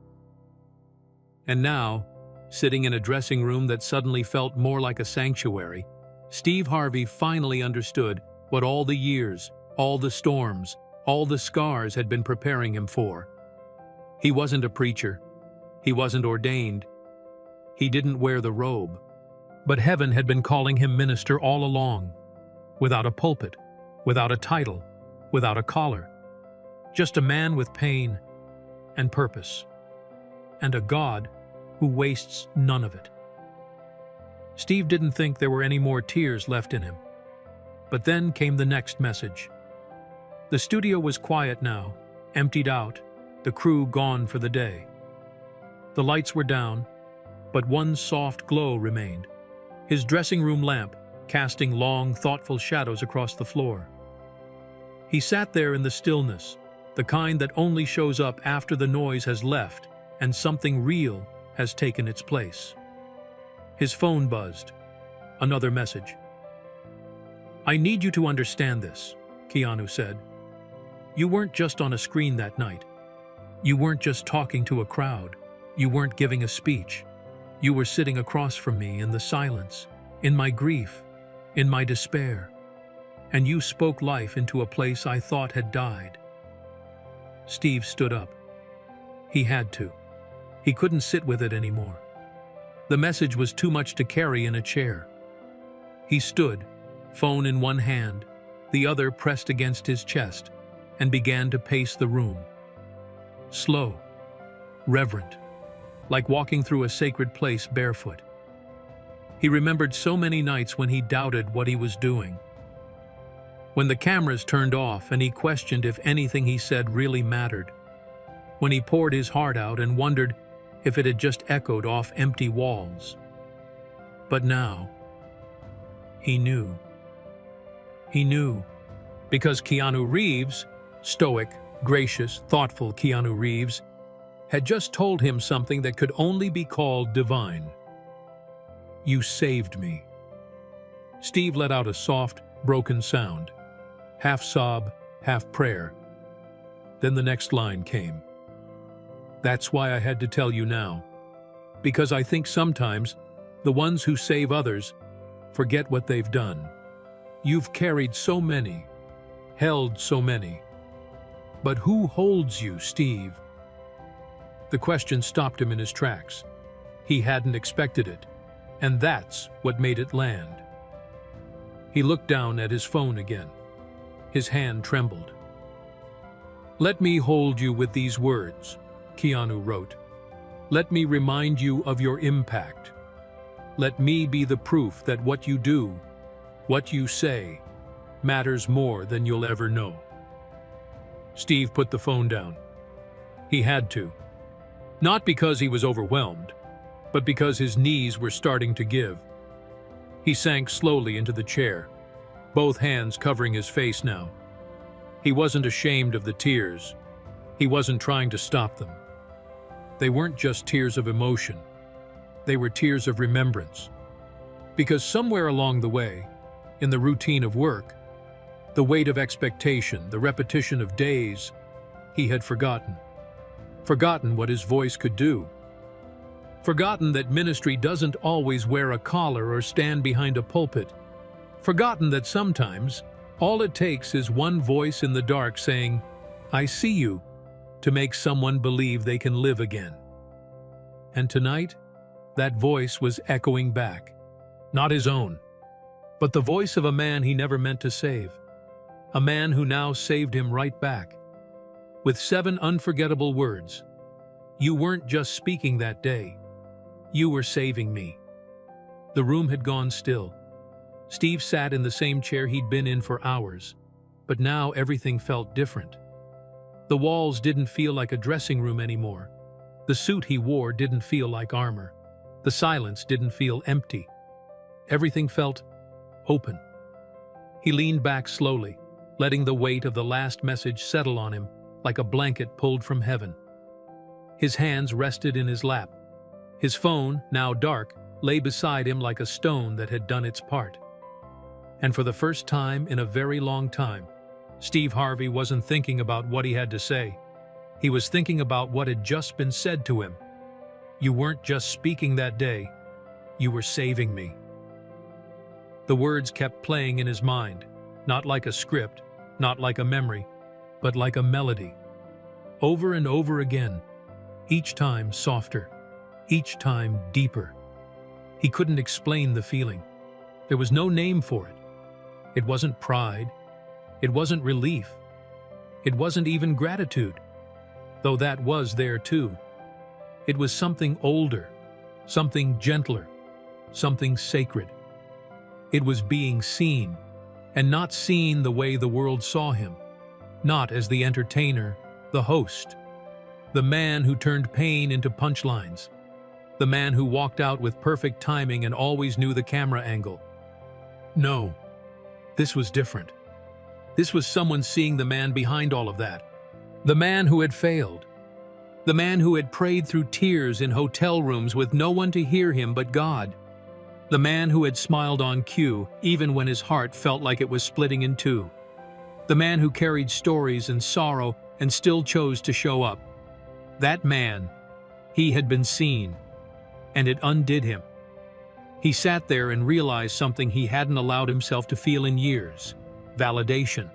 And now, sitting in a dressing room that suddenly felt more like a sanctuary, Steve Harvey finally understood what all the years, all the storms, all the scars had been preparing him for. He wasn't a preacher. He wasn't ordained. He didn't wear the robe. But heaven had been calling him minister all along, without a pulpit, without a title, without a collar. Just a man with pain and purpose, and a God who wastes none of it. Steve didn't think there were any more tears left in him. But then came the next message. The studio was quiet now, emptied out, the crew gone for the day. The lights were down, but one soft glow remained, his dressing room lamp casting long, thoughtful shadows across the floor. He sat there in the stillness, the kind that only shows up after the noise has left and something real has taken its place. His phone buzzed. Another message. "I need you to understand this," Keanu said. "You weren't just on a screen that night. You weren't just talking to a crowd. You weren't giving a speech. You were sitting across from me in the silence, in my grief, in my despair. And you spoke life into a place I thought had died." Steve stood up. He had to. He couldn't sit with it anymore. The message was too much to carry in a chair. He stood, phone in one hand, the other pressed against his chest, and began to pace the room. Slow, reverent, like walking through a sacred place barefoot. He remembered so many nights when he doubted what he was doing. When the cameras turned off and he questioned if anything he said really mattered. When he poured his heart out and wondered if it had just echoed off empty walls. But now, he knew. He knew. Because Keanu Reeves, stoic, gracious, thoughtful Keanu Reeves, had just told him something that could only be called divine. "You saved me." Steve let out a soft, broken sound, half sob, half prayer. Then the next line came. "That's why I had to tell you now. Because I think sometimes the ones who save others forget what they've done. You've carried so many, held so many. But who holds you, Steve?" The question stopped him in his tracks. He hadn't expected it, and that's what made it land. He looked down at his phone again. His hand trembled. "Let me hold you with these words," Keanu wrote. "Let me remind you of your impact. Let me be the proof that what you do, what you say, matters more than you'll ever know." Steve put the phone down. He had to. Not because he was overwhelmed, but because his knees were starting to give. He sank slowly into the chair, both hands covering his face now. He wasn't ashamed of the tears. He wasn't trying to stop them. They weren't just tears of emotion. They were tears of remembrance. Because somewhere along the way, in the routine of work, the weight of expectation, the repetition of days, he had forgotten. Forgotten what his voice could do. Forgotten that ministry doesn't always wear a collar or stand behind a pulpit. Forgotten that sometimes all it takes is one voice in the dark saying, "I see you," to make someone believe they can live again. And tonight, that voice was echoing back. Not his own, but the voice of a man he never meant to save. A man who now saved him right back. With 7 unforgettable words. "You weren't just speaking that day. You were saving me." The room had gone still. Steve sat in the same chair he'd been in for hours, but now everything felt different. The walls didn't feel like a dressing room anymore. The suit he wore didn't feel like armor. The silence didn't feel empty. Everything felt open. He leaned back slowly, letting the weight of the last message settle on him like a blanket pulled from heaven. His hands rested in his lap. His phone, now dark, lay beside him like a stone that had done its part. And for the first time in a very long time, Steve Harvey wasn't thinking about what he had to say. He was thinking about what had just been said to him. You weren't just speaking that day, you were saving me. The words kept playing in his mind, not like a script, not like a memory, but like a melody. Over and over again, each time softer, each time deeper. He couldn't explain the feeling. There was no name for it. It wasn't pride. It wasn't relief. It wasn't even gratitude, though that was there too. It was something older, something gentler, something sacred. It was being seen, and not seen the way the world saw him, not as the entertainer, the host, the man who turned pain into punchlines, the man who walked out with perfect timing and always knew the camera angle. No, this was different. This was someone seeing the man behind all of that, the man who had failed, the man who had prayed through tears in hotel rooms with no one to hear him but God, the man who had smiled on cue even when his heart felt like it was splitting in two, the man who carried stories and sorrow and still chose to show up. That man, he had been seen, and it undid him. He sat there and realized something he hadn't allowed himself to feel in years: validation.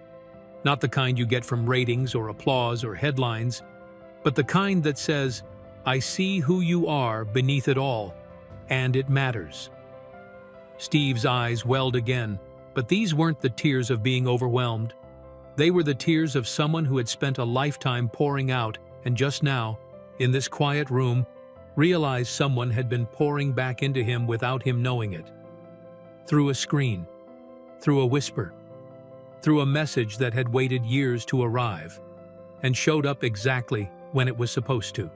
Not the kind you get from ratings or applause or headlines, but the kind that says, I see who you are beneath it all, and it matters. Steve's eyes welled again, but these weren't the tears of being overwhelmed. They were the tears of someone who had spent a lifetime pouring out, and just now, in this quiet room, realized someone had been pouring back into him without him knowing it. Through a screen, through a whisper, through a message that had waited years to arrive, and showed up exactly when it was supposed to.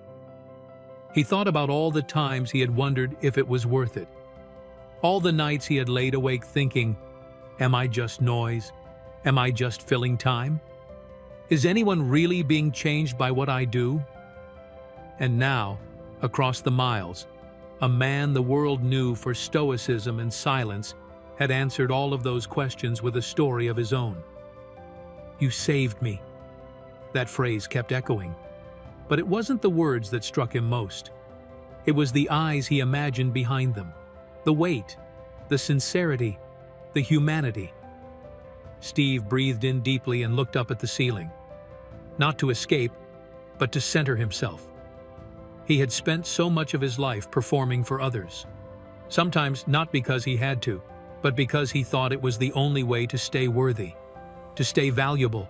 He thought about all the times he had wondered if it was worth it. All the nights he had laid awake thinking, am I just noise? Am I just filling time? Is anyone really being changed by what I do? And now, across the miles, a man the world knew for stoicism and silence had answered all of those questions with a story of his own. You saved me. That phrase kept echoing. But it wasn't the words that struck him most. It was the eyes he imagined behind them, the weight, the sincerity, the humanity. Steve breathed in deeply and looked up at the ceiling. Not to escape, but to center himself. He had spent so much of his life performing for others. Sometimes not because he had to, but because he thought it was the only way to stay worthy, to stay valuable,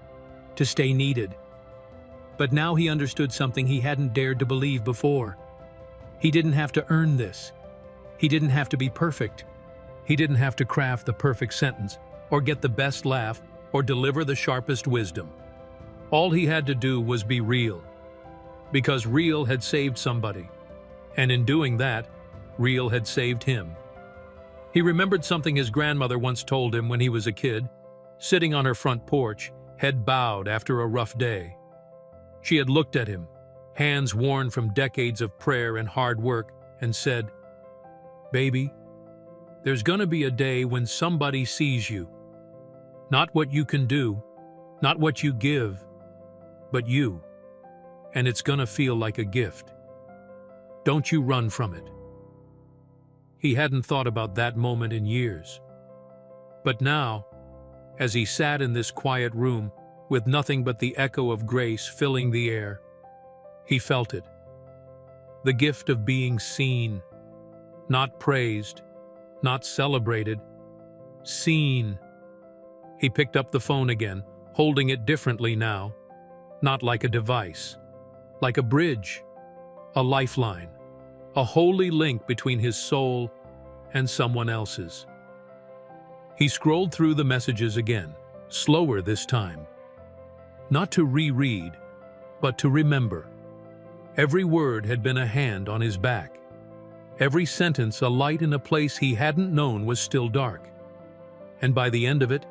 to stay needed. But now he understood something he hadn't dared to believe before. He didn't have to earn this. He didn't have to be perfect. He didn't have to craft the perfect sentence, or get the best laugh, or deliver the sharpest wisdom. All he had to do was be real. Because real had saved somebody. And in doing that, real had saved him. He remembered something his grandmother once told him when he was a kid, sitting on her front porch, head bowed after a rough day. She had looked at him, hands worn from decades of prayer and hard work, and said, Baby, there's gonna be a day when somebody sees you. Not what you can do, not what you give, but you. And it's gonna feel like a gift. Don't you run from it. He hadn't thought about that moment in years. But now, as he sat in this quiet room, with nothing but the echo of grace filling the air, he felt it. The gift of being seen, not praised, not celebrated, seen. He picked up the phone again, holding it differently now, not like a device, like a bridge, a lifeline, a holy link between his soul and someone else's. He scrolled through the messages again, slower this time. Not to reread, but to remember. Every word had been a hand on his back. Every sentence a light in a place he hadn't known was still dark. And by the end of it,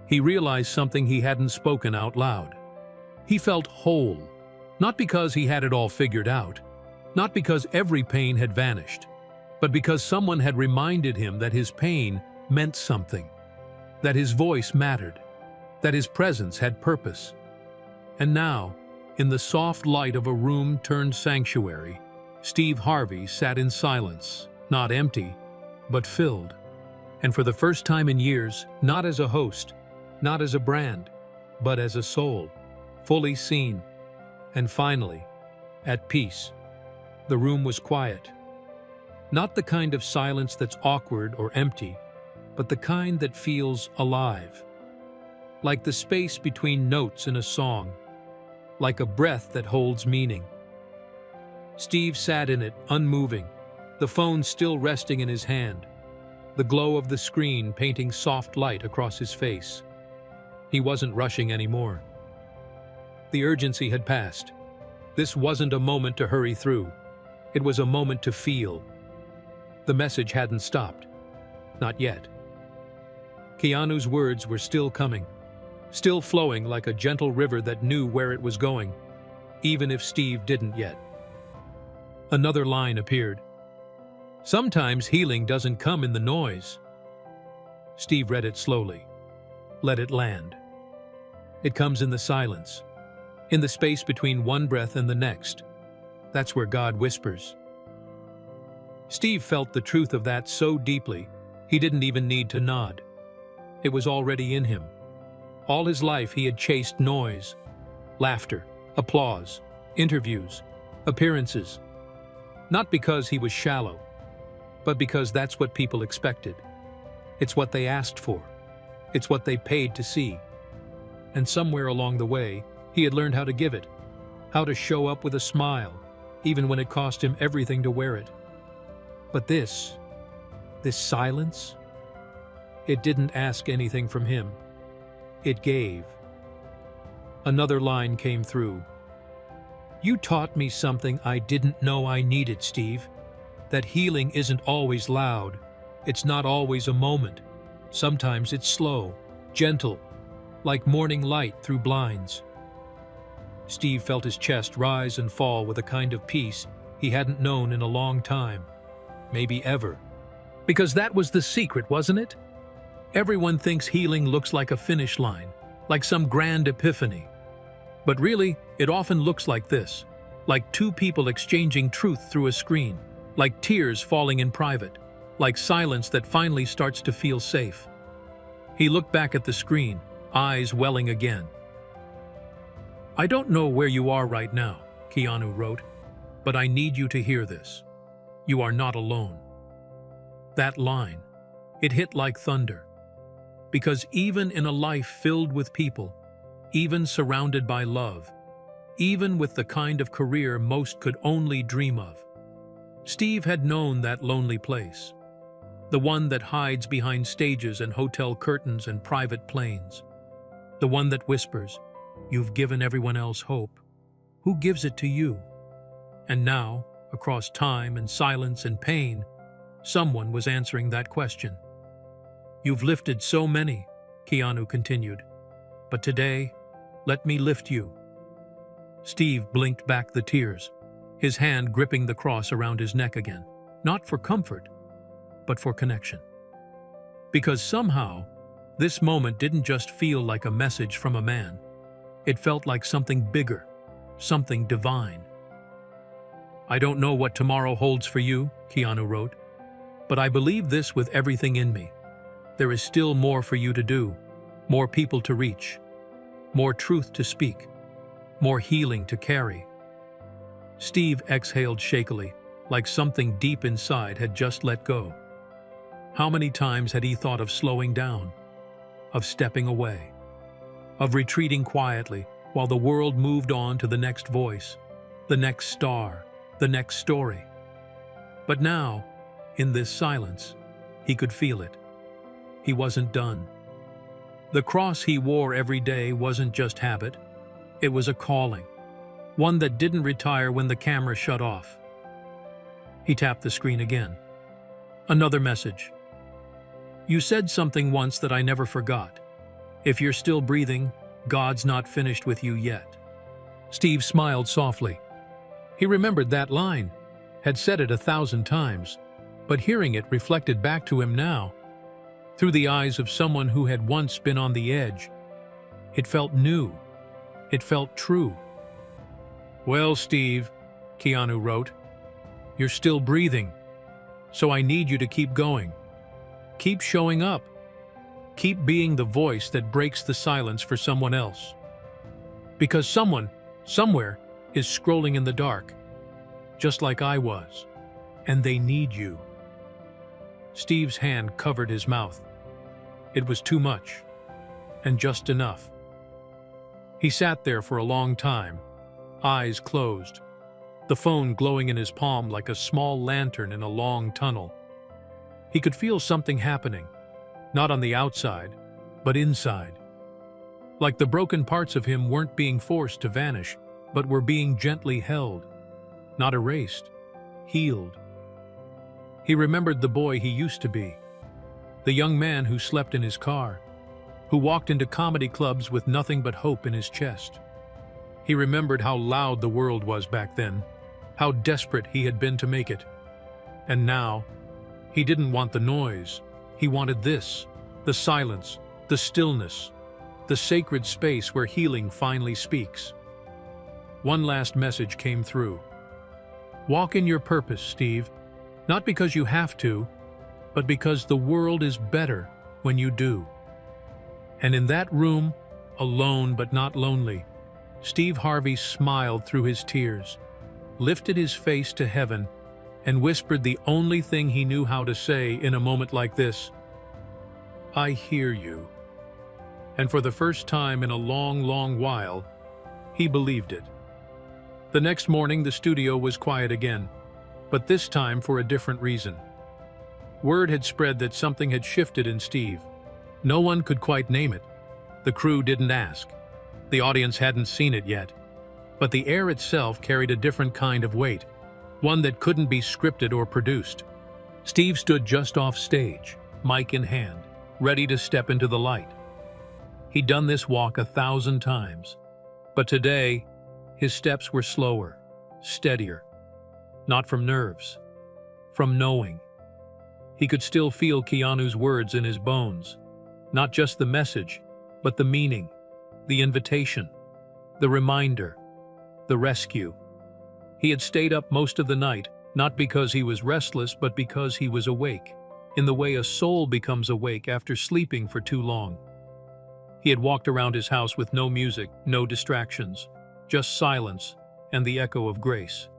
he realized something he hadn't spoken out loud. He felt whole, not because he had it all figured out, not because every pain had vanished, but because someone had reminded him that his pain meant something, that his voice mattered, that his presence had purpose. And now, in the soft light of a room turned sanctuary, Steve Harvey sat in silence, not empty, but filled. And for the first time in years, not as a host, not as a brand, but as a soul, fully seen, and finally, at peace. The room was quiet. Not the kind of silence that's awkward or empty, but the kind that feels alive. Like the space between notes in a song, like a breath that holds meaning. Steve sat in it, unmoving, the phone still resting in his hand, the glow of the screen painting soft light across his face. He wasn't rushing anymore. The urgency had passed. This wasn't a moment to hurry through. It was a moment to feel. The message hadn't stopped. Not yet. Keanu's words were still coming, still flowing like a gentle river that knew where it was going, even if Steve didn't yet. Another line appeared. Sometimes healing doesn't come in the noise. Steve read it slowly. Let it land. It comes in the silence, in the space between one breath and the next. That's where God whispers. Steve felt the truth of that so deeply, he didn't even need to nod. It was already in him. All his life he had chased noise, laughter, applause, interviews, appearances. Not because he was shallow, but because that's what people expected. It's what they asked for. It's what they paid to see. And somewhere along the way, he had learned how to give it, how to show up with a smile, even when it cost him everything to wear it. But this silence, it didn't ask anything from him. It gave. Another line came through. You taught me something I didn't know I needed, Steve. That healing isn't always loud. It's not always a moment. Sometimes it's slow, gentle, like morning light through blinds. Steve felt his chest rise and fall with a kind of peace he hadn't known in a long time, maybe ever. Because that was the secret, wasn't it? Everyone thinks healing looks like a finish line, like some grand epiphany. But really, it often looks like this, like two people exchanging truth through a screen, like tears falling in private, like silence that finally starts to feel safe. He looked back at the screen, eyes welling again. I don't know where you are right now, Keanu wrote, but I need you to hear this. You are not alone. That line, it hit like thunder. Because even in a life filled with people, even surrounded by love, even with the kind of career most could only dream of, Steve had known that lonely place. The one that hides behind stages and hotel curtains and private planes. The one that whispers, "You've given everyone else hope. Who gives it to you?" And now, across time and silence and pain, someone was answering that question. You've lifted so many, Keanu continued. But today, let me lift you. Steve blinked back the tears, his hand gripping the cross around his neck again, not for comfort, but for connection. Because somehow, this moment didn't just feel like a message from a man. It felt like something bigger, something divine. I don't know what tomorrow holds for you, Keanu wrote, but I believe this with everything in me. There is still more for you to do, more people to reach, more truth to speak, more healing to carry. Steve exhaled shakily, like something deep inside had just let go. How many times had he thought of slowing down, of stepping away, of retreating quietly while the world moved on to the next voice, the next star, the next story? But now, in this silence, he could feel it. He wasn't done. The cross he wore every day wasn't just habit. It was a calling, one that didn't retire when the camera shut off. He tapped the screen again. Another message. You said something once that I never forgot. If you're still breathing, God's not finished with you yet. Steve smiled softly. He remembered that line, had said it 1,000 times, but hearing it reflected back to him now, through the eyes of someone who had once been on the edge. It felt new. It felt true. Well, Steve, Keanu wrote, you're still breathing, so I need you to keep going. Keep showing up. Keep being the voice that breaks the silence for someone else. Because someone, somewhere, is scrolling in the dark, just like I was, and they need you. Steve's hand covered his mouth. It was too much, and just enough. He sat there for a long time, eyes closed, the phone glowing in his palm like a small lantern in a long tunnel. He could feel something happening, not on the outside, but inside. Like the broken parts of him weren't being forced to vanish, but were being gently held, not erased, healed. He remembered the boy he used to be, the young man who slept in his car, who walked into comedy clubs with nothing but hope in his chest. He remembered how loud the world was back then, how desperate he had been to make it. And now, he didn't want the noise. He wanted this, the silence, the stillness, the sacred space where healing finally speaks. One last message came through. Walk in your purpose, Steve, not because you have to, but because the world is better when you do. And in that room, alone but not lonely, Steve Harvey smiled through his tears, lifted his face to heaven, and whispered the only thing he knew how to say in a moment like this: I hear you. And for the first time in a long, long while, he believed it. The next morning, the studio was quiet again, but this time for a different reason. Word had spread that something had shifted in Steve. No one could quite name it. The crew didn't ask. The audience hadn't seen it yet. But the air itself carried a different kind of weight, one that couldn't be scripted or produced. Steve stood just off stage, mic in hand, ready to step into the light. He'd done this walk 1,000 times, but today, his steps were slower, steadier. Not from nerves, from knowing. He could still feel Keanu's words in his bones. Not just the message, but the meaning, the invitation, the reminder, the rescue. He had stayed up most of the night, not because he was restless, but because he was awake, in the way a soul becomes awake after sleeping for too long. He had walked around his house with no music, no distractions, just silence and the echo of grace.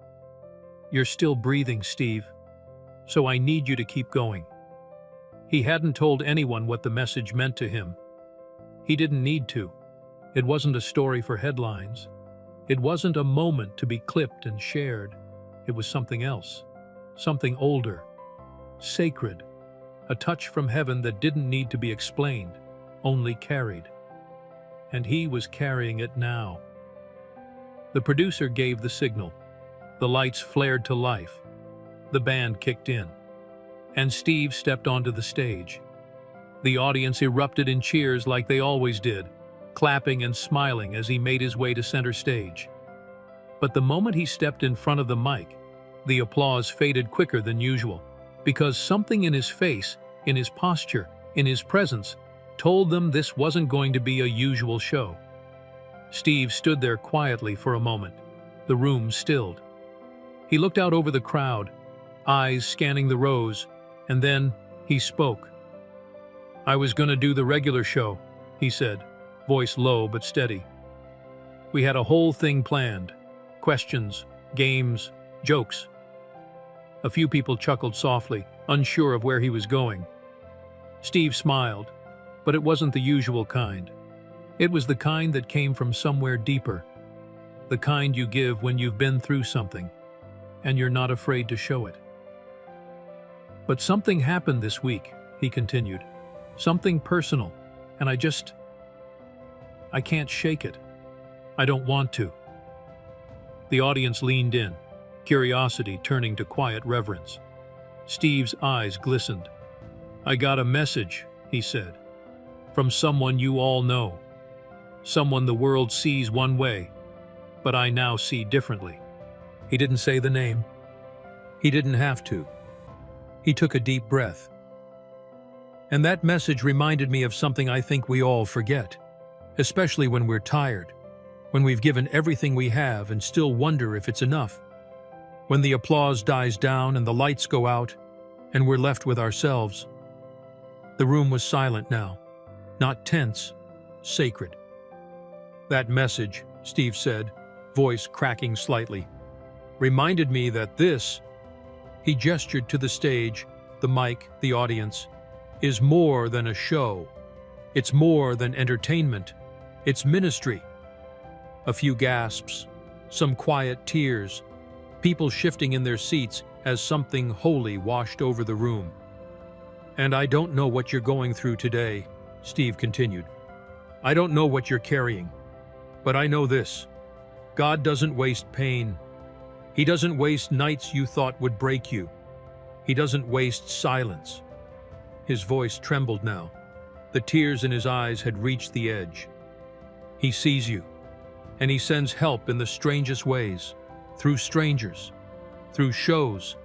You're still breathing, Steve, so I need you to keep going. He hadn't told anyone what the message meant to him. He didn't need to. It wasn't a story for headlines. It wasn't a moment to be clipped and shared. It was something else, something older, sacred, a touch from heaven that didn't need to be explained, only carried. And he was carrying it now. The producer gave the signal. The lights flared to life. The band kicked in. And Steve stepped onto the stage. The audience erupted in cheers like they always did, clapping and smiling as he made his way to center stage. But the moment he stepped in front of the mic, the applause faded quicker than usual, because something in his face, in his posture, in his presence, told them this wasn't going to be a usual show. Steve stood there quietly for a moment. The room stilled. He looked out over the crowd, eyes scanning the rows, and then he spoke. I was going to do the regular show, he said, voice low but steady. We had a whole thing planned. Questions, games, jokes. A few people chuckled softly, unsure of where he was going. Steve smiled, but it wasn't the usual kind. It was the kind that came from somewhere deeper, the kind you give when you've been through something, and you're not afraid to show it. But something happened this week, he continued. Something personal, and I can't shake it. I don't want to. The audience leaned in. curiosity turning to quiet reverence. Steve's eyes glistened. "I got a message," he said, "from someone you all know. Someone the world sees one way, but I now see differently." He didn't say the name. He didn't have to. He took a deep breath. And that message reminded me of something I think we all forget, especially when we're tired, when we've given everything we have and still wonder if it's enough. When the applause dies down and the lights go out and we're left with ourselves. The room was silent now, not tense, sacred. "That message," Steve said, voice cracking slightly, "reminded me that this," he gestured to the stage, the mic, the audience, "is more than a show. It's more than entertainment. It's ministry." A few gasps, some quiet tears, people shifting in their seats as something holy washed over the room. "And I don't know what you're going through today," Steve continued. "I don't know what you're carrying, but I know this. God doesn't waste pain. He doesn't waste nights you thought would break you. He doesn't waste silence." His voice trembled now. The tears in his eyes had reached the edge. "He sees you, and he sends help in the strangest ways, through strangers, through shows,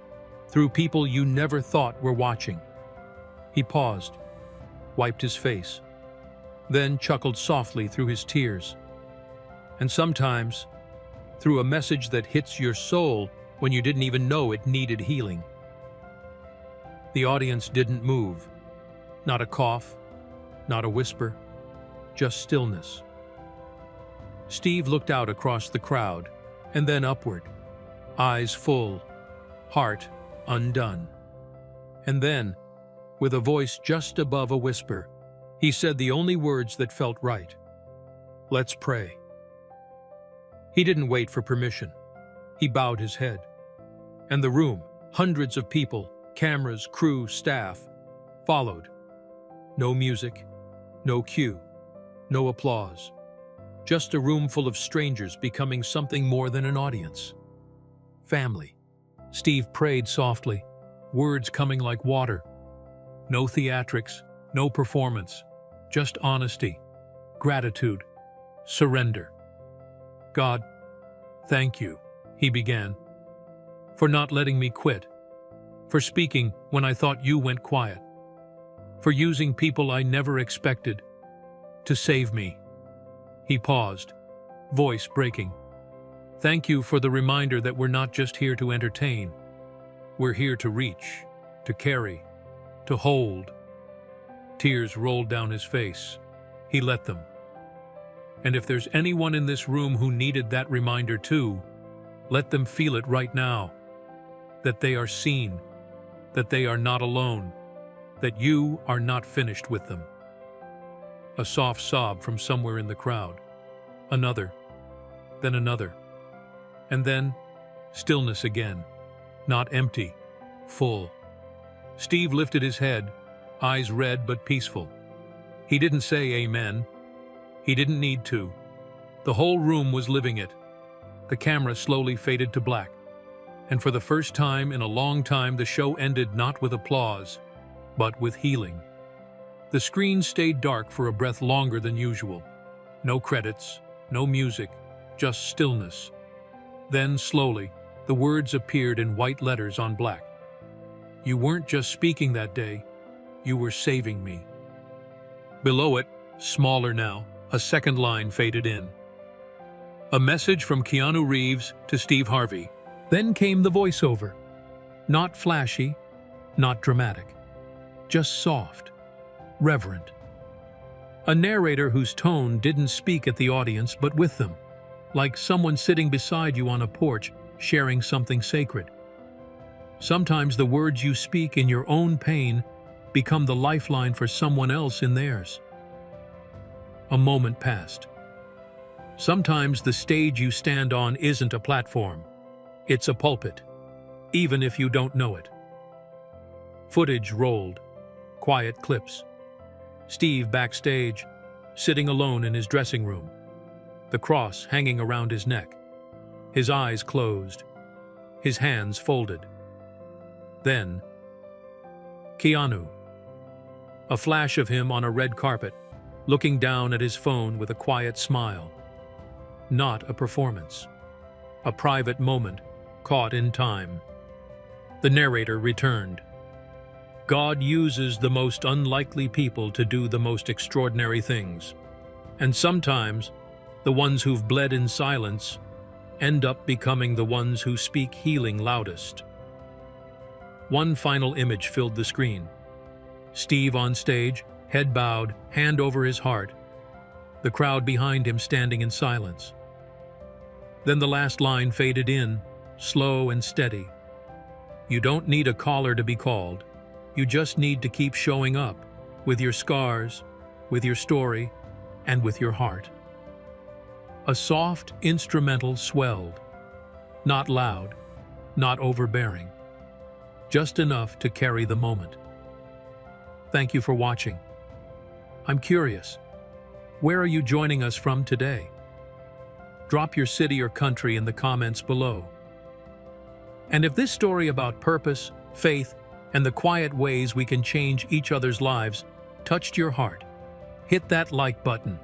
through people you never thought were watching." He paused, wiped his face, then chuckled softly through his tears. "And sometimes, through a message that hits your soul when you didn't even know it needed healing." The audience didn't move. Not a cough, not a whisper, just stillness. Steve looked out across the crowd, and then upward, eyes full, heart undone. And then, with a voice just above a whisper, he said the only words that felt right. "Let's pray." He didn't wait for permission. He bowed his head. And the room, hundreds of people, cameras, crew, staff, followed. No music, no cue, no applause. Just a room full of strangers becoming something more than an audience. Family. Steve prayed softly, words coming like water. No theatrics, no performance, just honesty, gratitude, surrender. "God, thank you," he began, "for not letting me quit, for speaking when I thought you went quiet, for using people I never expected to save me." He paused, voice breaking. "Thank you for the reminder that we're not just here to entertain. We're here to reach, to carry, to hold." Tears rolled down his face. He let them. And if there's anyone in this room who needed that reminder too, let them feel it right now. That they are seen, that they are not alone, that you are not finished with them. A soft sob from somewhere in the crowd. Another, then another. And then, stillness again. Not empty, full. Steve lifted his head, eyes red but peaceful. He didn't say amen. He didn't need to. The whole room was living it. The camera slowly faded to black. And for the first time in a long time, the show ended not with applause, but with healing. The screen stayed dark for a breath longer than usual. No credits, no music, just stillness. Then, slowly, the words appeared in white letters on black. "You weren't just speaking that day, you were saving me." Below it, smaller now, a second line faded in. "A message from Keanu Reeves to Steve Harvey." Then came the voiceover. Not flashy, not dramatic. Just soft, reverent. A narrator whose tone didn't speak at the audience but with them, like someone sitting beside you on a porch sharing something sacred. Sometimes the words you speak in your own pain become the lifeline for someone else in theirs. A moment passed. Sometimes the stage you stand on isn't a platform. It's a pulpit, even if you don't know it. Footage rolled, quiet clips. Steve backstage, sitting alone in his dressing room, the cross hanging around his neck, his eyes closed. his hands folded. Then, Keanu. A flash of him on a red carpet, looking down at his phone with a quiet smile. Not a performance. A private moment, caught in time. The narrator returned. God uses the most unlikely people to do the most extraordinary things. And sometimes, the ones who've bled in silence end up becoming the ones who speak healing loudest. One final image filled the screen. Steve on stage, head bowed, hand over his heart. The crowd behind him standing in silence. Then the last line faded in, slow and steady. You don't need a caller to be called. You just need to keep showing up, with your scars, with your story, and with your heart. A soft instrumental swelled. Not loud, not overbearing. Just enough to carry the moment. Thank you for watching. I'm curious, where are you joining us from today? Drop your city or country in the comments below. And if this story about purpose, faith, and the quiet ways we can change each other's lives touched your heart, hit that like button.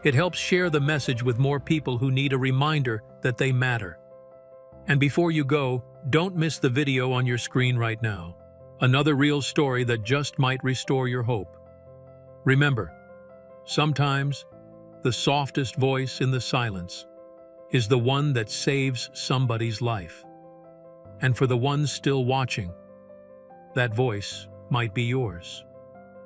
It helps share the message with more people who need a reminder that they matter. And before you go, don't miss the video on your screen right now. Another real story that just might restore your hope. Remember, sometimes the softest voice in the silence is the one that saves somebody's life. And for the ones still watching, that voice might be yours.